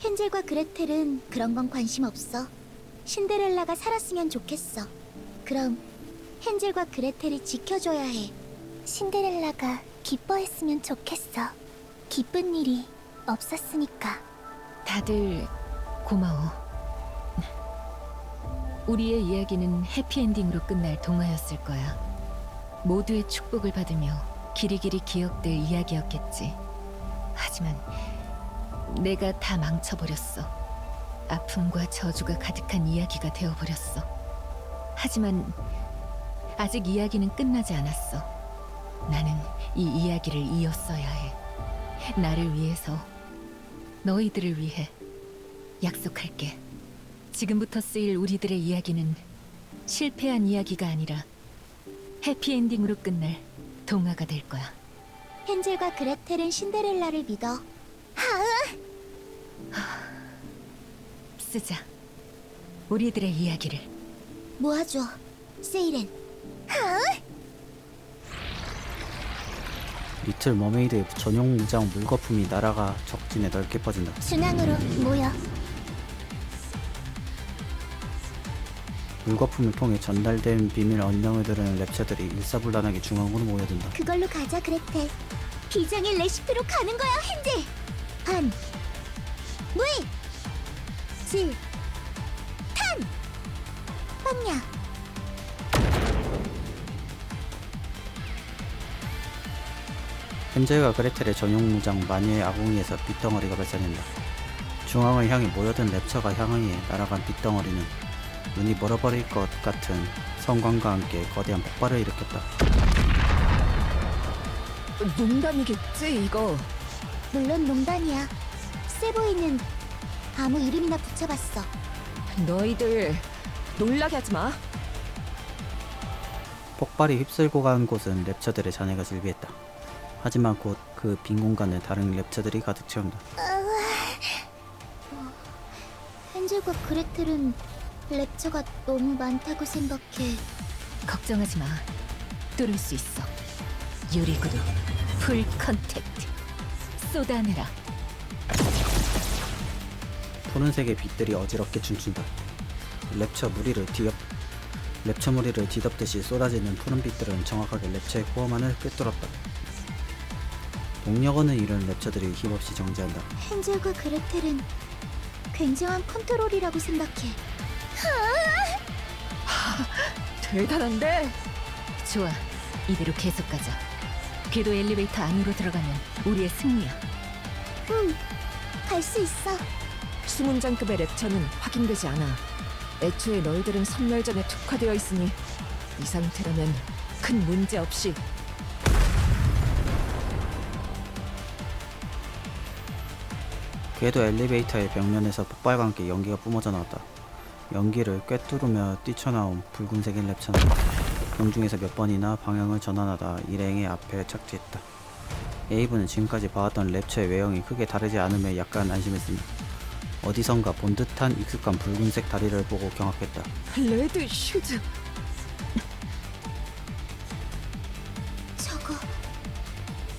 헨젤과 그레텔은 그런 건 관심 없어. 신데렐라가 살았으면 좋겠어. 그럼 헨젤과 그레텔이 지켜줘야 해. 신데렐라가 기뻐했으면 좋겠어. 기쁜 일이 없었으니까. 다들 고마워. 우리의 이야기는 해피엔딩으로 끝날 동화였을 거야. 모두의 축복을 받으며 길이길이 기억될 이야기였겠지. 하지만 내가 다 망쳐버렸어. 아픔과 저주가 가득한 이야기가 되어버렸어. 하지만 아직 이야기는 끝나지 않았어. 나는 이 이야기를 이었어야 해. 나를 위해서, 너희들을 위해 약속할게. 지금부터 쓰일 우리들의 이야기는 실패한 이야기가 아니라 해피엔딩으로 끝날 동화가 될 거야. 헨젤과 그레텔은 신데렐라를 믿어. 쓰자. 우리들의 이야기를. 모아줘, 세이렌. 리틀 머메이드의 전용 무장 물거품이 날아가 적진에 넓게 퍼진다. 중앙으로 모여. 물거품을 통해 전달된 비밀 언령을 들은 랩처들이 일사불란하게 중앙으로 모여든다. 그걸로 가자, 그레텔. 비장의 레시피로 가는 거야, 헨젤. 반, 물, 질, 탄, 빵야. 헨젤과 그레텔의 전용 무장 마녀의 아궁이에서 빛덩어리가 발산된다. 중앙을 향해 모여든 랩처가 향하에 날아간 빛덩어리는 눈이 멀어버릴 것 같은 성광과 함께 거대한 폭발을 일으켰다. 농담이겠지 이거. 물론 농담이야. 세보이는 아무 이름이나 붙여봤어. 너희들 놀라게 하지 마. 폭발이 휩쓸고 간 곳은 랩처들의 잔해가 즐비했다. 하지만 곧 그 빈 공간을 다른 랩처들이 가득 채운다. 헨젤과 그레텔은 랩처가 너무 많다고 생각해. 걱정하지 마. 뚫을 수 있어. 유리구두 풀 컨택트 쏟아내라. 푸른색의 빛들이 어지럽게 춤춘다. 랩처 무리를 뒤덮듯이 쏟아지는 푸른 빛들은 정확하게 랩처의 코어만을 꿰뚫었다. 동력원을 잃은 랩처들이 힘없이 정지한다. 헨젤과 그레텔은 굉장한 컨트롤이라고 생각해. 대단한데? 좋아. 이대로 계속 가자. 궤도 엘리베이터 안으로 들어가면 우리의 승리야. 응, 갈 수 있어. 수문장급의 랩처는 확인되지 않아. 애초에 너희들은 선멸전에 특화되어 있으니 이 상태라면 큰 문제 없이. 궤도 엘리베이터의 벽면에서 폭발과 함께 연기가 뿜어져 나왔다. 연기를 꿰뚫으며 뛰쳐나온 붉은색인 랩처는 공중에서 몇 번이나 방향을 전환하다 일행의 앞에 착지했다. 에이브는 지금까지 봐왔던 랩처의 외형이 크게 다르지 않음에 약간 안심했으나 어디선가 본 듯한 익숙한 붉은색 다리를 보고 경악했다. 레드 슈즈. 저거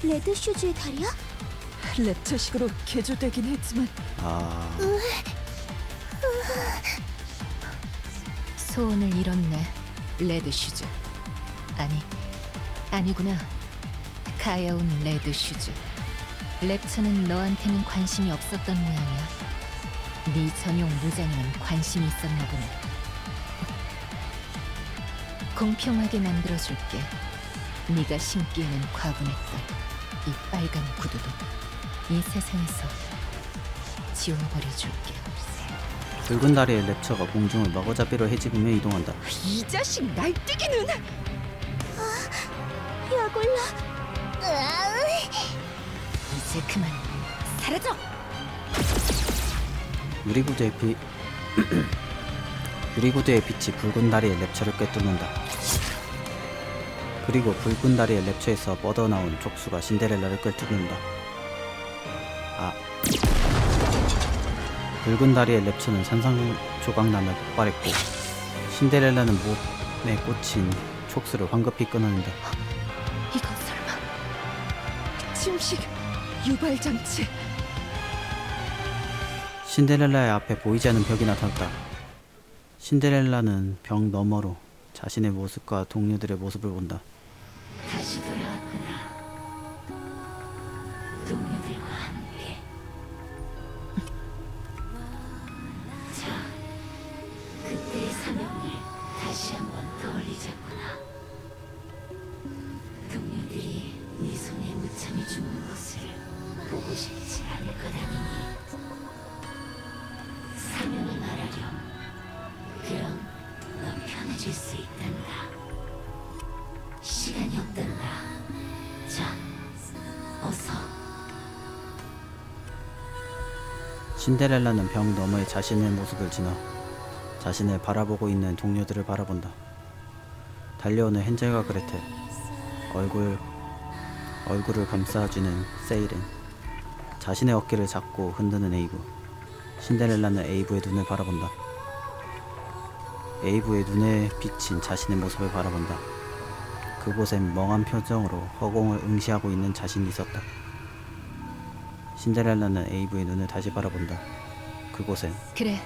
레드 슈즈의 다리야? 랩처식으로 개조되긴 했지만 소원을 이뤘네. 레드 슈즈. 아니구나. 가여운 레드 슈즈. 랩처는 너한테는 관심이 없었던 모양이야. 네 전용 무장에는 관심이 있었나 보네. 공평하게 만들어줄게. 네가 신기에는 과분했던 이 빨간 구두도 이 세상에서 지워버려줄게. 붉은 다리의 랩처가 공중을 마구잡이로 헤집으며 이동한다. 이 자식 날뛰기는! 야골라. 이제 그만 사라져! 유리구두의 빛이 붉은 다리의 랩처를 꿰뚫는다. 그리고 붉은 다리의 랩처에서 뻗어나온 촉수가 신데렐라를 꿰뚫는다. 붉은 다리의 랩처는 산산조각나며 폭발했고 신데렐라는 몸에 꽂힌 촉수를 황급히 끊어낸다. 이건 설마 침식 유발장치. 신데렐라의 앞에 보이지 않는 벽이 나타났다. 신데렐라는 벽 너머로 자신의 모습과 동료들의 모습을 본다. 다시 돌아왔구나. 동료들과 함께. 자, 그때의 사명을 다시 한번 떠올리자꾸나. 동료들이 네 손에 무참히 죽는 것을 보고 싶지 않을 거다니. 사명을 말하렴. 그럼 넌 편해질 수 있단다. 시간이 없단다. 자, 어서. 신데렐라는 벽 너머에 자신의 모습을 지나 자신을 바라보고 있는 동료들을 바라본다. 달려오는 헨젤과 그레텔, 얼굴을 감싸주는 세일은, 자신의 어깨를 잡고 흔드는 에이브. 신데렐라는 에이브의 눈을 바라본다. 에이브의 눈에 비친 자신의 모습을 바라본다. 그곳엔 멍한 표정으로 허공을 응시하고 있는 자신이 있었다. 신데렐라는 에이브의 눈을 다시 바라본다. 그곳엔 그래.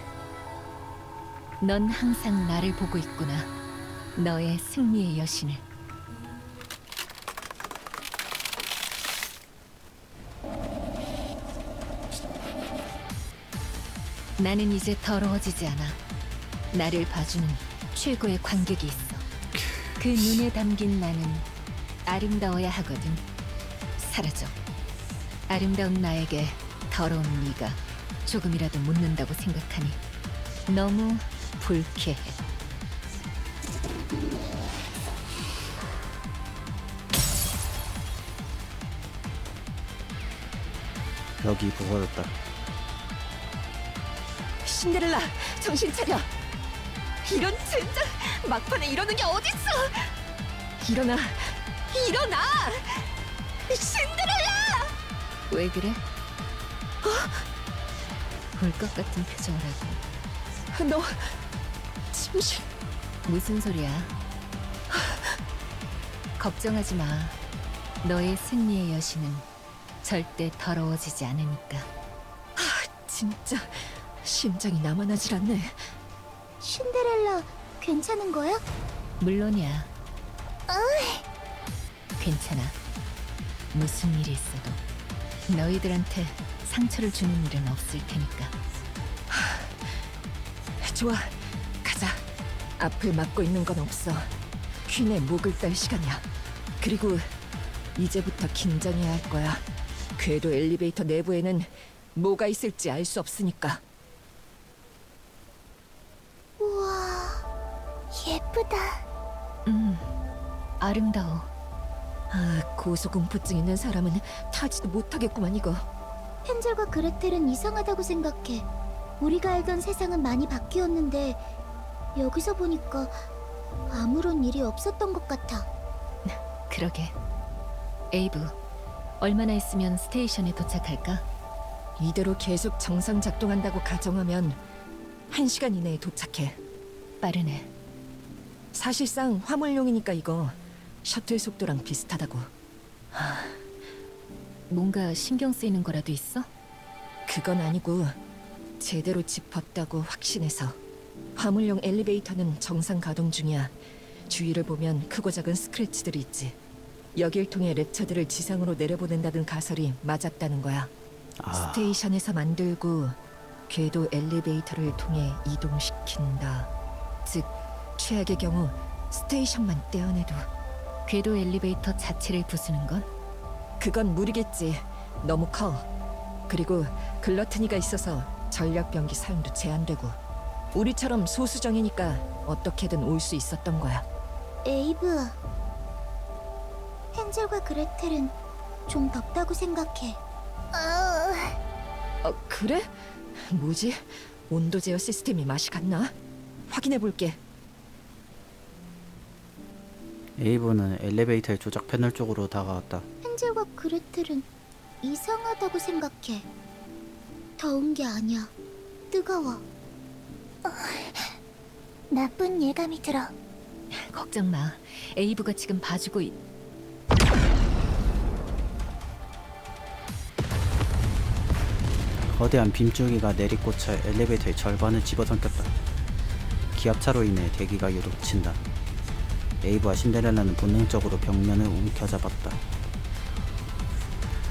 넌 항상 나를 보고 있구나. 너의 승리의 여신을. 나는 이제 더러워지지 않아. 나를 봐주는 최고의 관객이 있어. 그 눈에 담긴 나는 아름다워야 하거든. 사라져. 아름다운 나에게 더러운 네가 조금이라도 묻는다고 생각하니 너무 불쾌해. 벽이 부서졌다. 신데렐라, 정신 차려. 이런 젠장 막판에 이러는 게 어딨어. 일어나, 일어나. 신데렐라. 왜 그래? 울 것 같은 표정을 하고. 너 침식. 무슨 소리야? 걱정하지 마. 너의 승리의 여신은 절대 더러워지지 않으니까. 진짜 심장이 남아나질 않네. 신데렐라, 괜찮은 거야? 물론이야. 괜찮아. 무슨 일이 있어도 너희들한테 상처를 주는 일은 없을 테니까. 좋아, 가자. 앞을 막고 있는 건 없어. 퀸의 목을 딸 시간이야. 그리고 이제부터 긴장해야 할 거야. 궤도 엘리베이터 내부에는 뭐가 있을지 알 수 없으니까. 우와, 예쁘다. 아름다워. 고소공포증 있는 사람은 타지도 못하겠구만 이거. 헨젤과 그레텔은 이상하다고 생각해. 우리가 알던 세상은 많이 바뀌었는데 여기서 보니까 아무런 일이 없었던 것 같아. 그러게. 에이브, 얼마나 있으면 스테이션에 도착할까? 이대로 계속 정상 작동한다고 가정하면 1시간 이내에 도착해. 빠르네. 사실상 화물용이니까 이거 셔틀 속도랑 비슷하다고. 뭔가 신경 쓰이는 거라도 있어? 그건 아니고 제대로 짚었다고 확신해서. 화물용 엘리베이터는 정상 가동 중이야. 주위를 보면 크고 작은 스크래치들이 있지. 여길 통해 랩처들을 지상으로 내려보낸다는 가설이 맞았다는 거야. 스테이션에서 만들고 궤도 엘리베이터를 통해 이동시킨다. 즉, 최악의 경우 스테이션만 떼어내도. 궤도 엘리베이터 자체를 부수는 건? 그건 무리겠지. 너무 커. 그리고 글러트니가 있어서 전력 병기 사용도 제한되고. 우리처럼 소수정이니까 어떻게든 올 수 있었던 거야. 에이브, 헨젤과 그레텔은 좀 덥다고 생각해. 그래? 뭐지? 온도 제어 시스템이 맛이 갔나? 확인해 볼게. 에이브는 엘리베이터의 조작 패널 쪽으로 다가왔다. 헨젤과 그레텔은 이상하다고 생각해. 더운 게 아니야. 뜨거워. 나쁜 예감이 들어. 걱정 마. 에이브가 지금 봐주고 거대한 빔줄기가 내리꽂혀 엘리베이터의 절반을 집어삼켰다. 기압차로 인해 대기가 요동친다. 에이브와 신데렐라는 본능적으로 벽면을 움켜잡았다.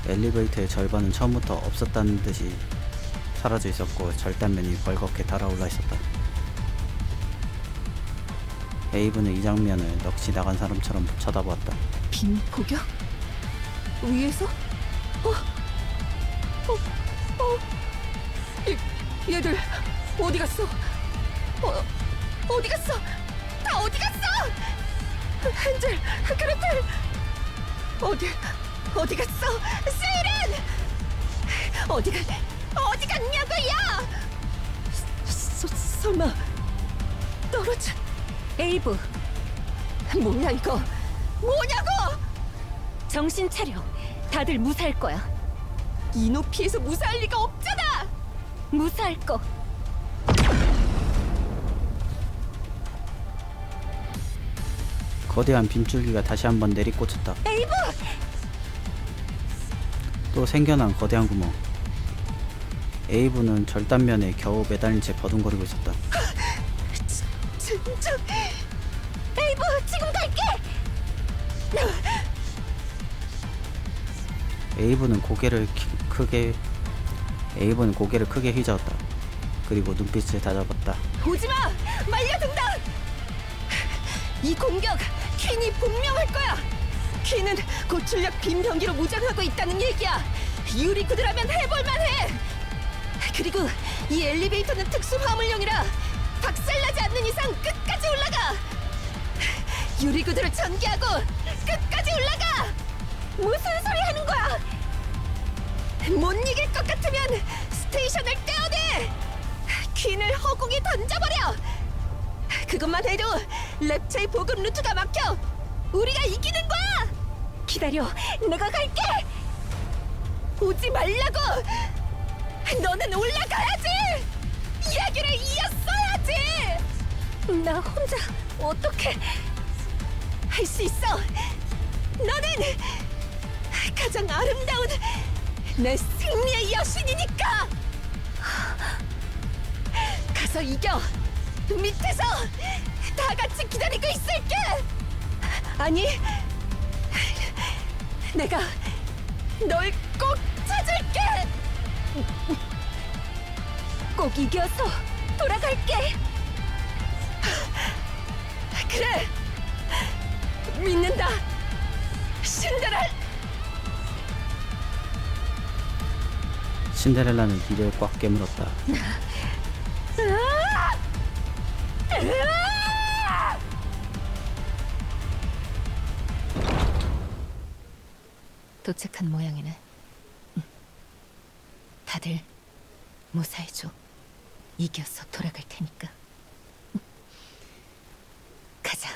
엘리베이터의 절반은 처음부터 없었다는 듯이 사라져 있었고 절단면이 벌겋게 달아올라 있었다. 에이브는 이 장면을 넋이 나간 사람처럼 쳐다보았다. 빔 포격? 위에서? 얘들 어디 갔어? 어디 갔어? 다 어디 갔어? 헨젤, 그레텔 어디 갔어? 세일은 어디 갔냐고요? 설마 떨어져? 에이브, 뭐야 이거? 뭐냐고? 정신 차려. 다들 무사할 거야. 이 높이에서 무사할 리가 없잖아. 무사할 거. 거대한 빔줄기가 다시 한번 내리꽂혔다. 에이브! 또 생겨난 거대한 구멍. 에이브는 절단면에 겨우 매달린 채 버둥거리고 있었다. 진짜 에이브, 지금 갈게. 에이브는 고개를 크게 휘저었다. 그리고 눈빛을 다잡았다. 오지마! 말려든다! 이 공격 퀸이 분명할 거야. 퀸은 고출력 빈병기로 무장하고 있다는 얘기야. 유리구드라면 해볼만해. 그리고 이 엘리베이터는 특수 화물용이라 박살나지 않는 이상 끝까지 올라가. 유리구드를 전개하고 끝까지 올라가. 무슨 소리 하는 거야? 못 이길 것 같으면 스테이션을 떼어내. 퀸을 허공에 던져버려. 그것만 해도 랩처의 보급 루트가 막혀. 우리가 이기는 거야. 기다려, 내가 갈게. 오지 말라고. 너는 올라가야지. 이야기를 이었어야지. 나 혼자 어떻게 할 수 있어. 너는 가장 아름다운 내 승리의 여신이니까. 가서 이겨. 밑에서 다 같이 기다리고 있을게. 아니, 내가 널 꼭 찾을게. 꼭 이겨서 돌아갈게. 그래, 믿는다. 신데렐라는 이를 꽉 깨물었다. 도착한 모양이네. 다들 무사해줘. 이겨서 돌아갈 테니까. 가자.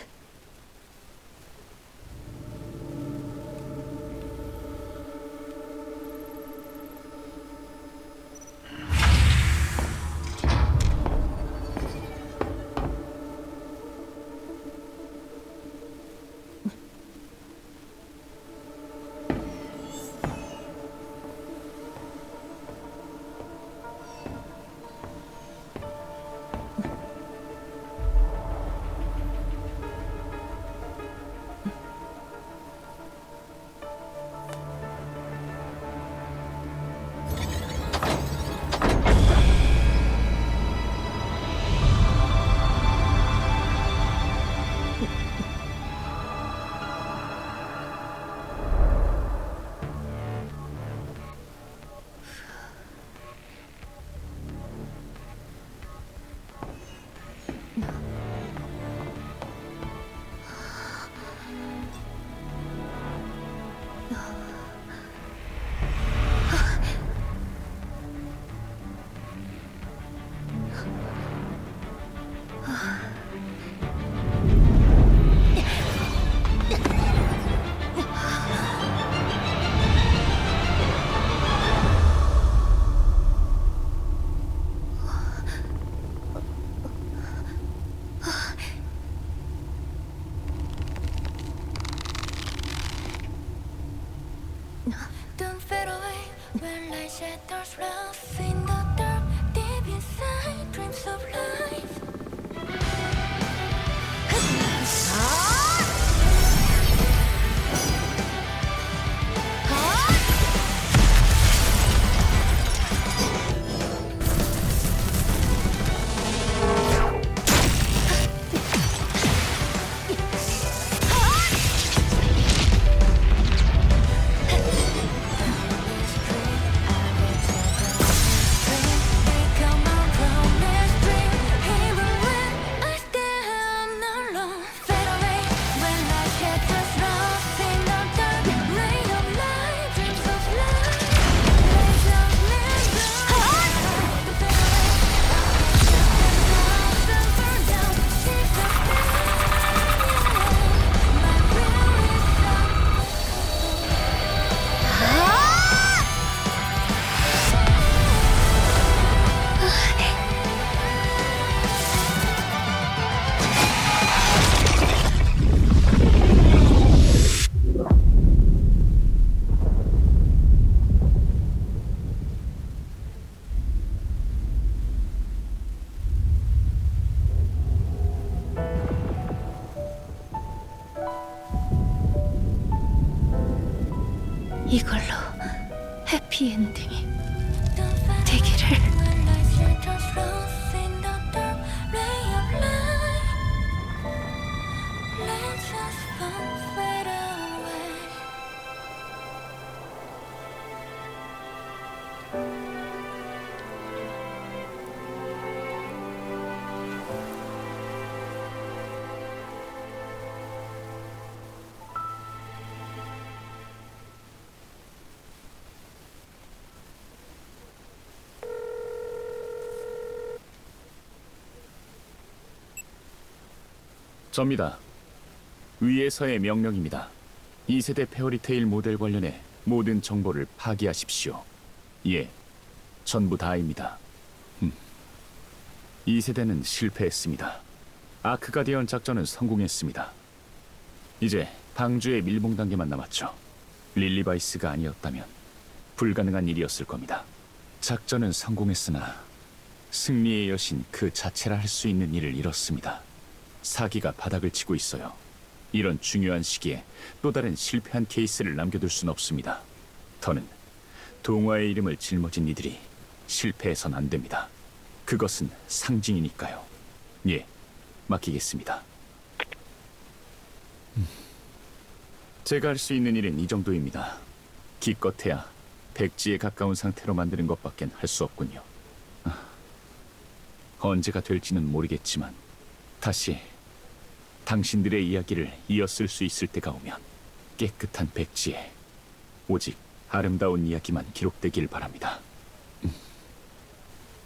shadows lost in the dark, deep inside dreams of life. 이걸로 해피엔딩이 되기를. 접니다. 위에서의 명령입니다. 2세대 페어리테일 모델 관련해 모든 정보를 파기하십시오. 예, 전부 다입니다. 2세대는 실패했습니다. 아크가디언 작전은 성공했습니다. 이제 방주의 밀봉 단계만 남았죠. 릴리바이스가 아니었다면 불가능한 일이었을 겁니다. 작전은 성공했으나 승리의 여신 그 자체라 할 수 있는 일을 잃었습니다. 사기가 바닥을 치고 있어요. 이런 중요한 시기에 또 다른 실패한 케이스를 남겨둘 순 없습니다. 더는 동화의 이름을 짊어진 이들이 실패해선 안 됩니다. 그것은 상징이니까요. 예, 맡기겠습니다. 제가 할 수 있는 일은 이 정도입니다. 기껏해야 백지에 가까운 상태로 만드는 것밖엔 할 수 없군요. 언제가 될지는 모르겠지만 다시 당신들의 이야기를 이어쓸 수 있을 때가 오면 깨끗한 백지에 오직 아름다운 이야기만 기록되길 바랍니다.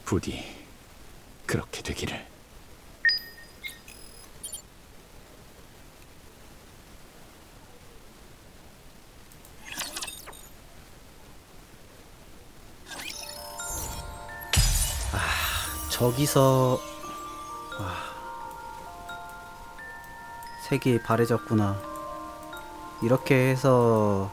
부디 그렇게 되기를. 저기서 색이 바래졌구나. 이렇게 해서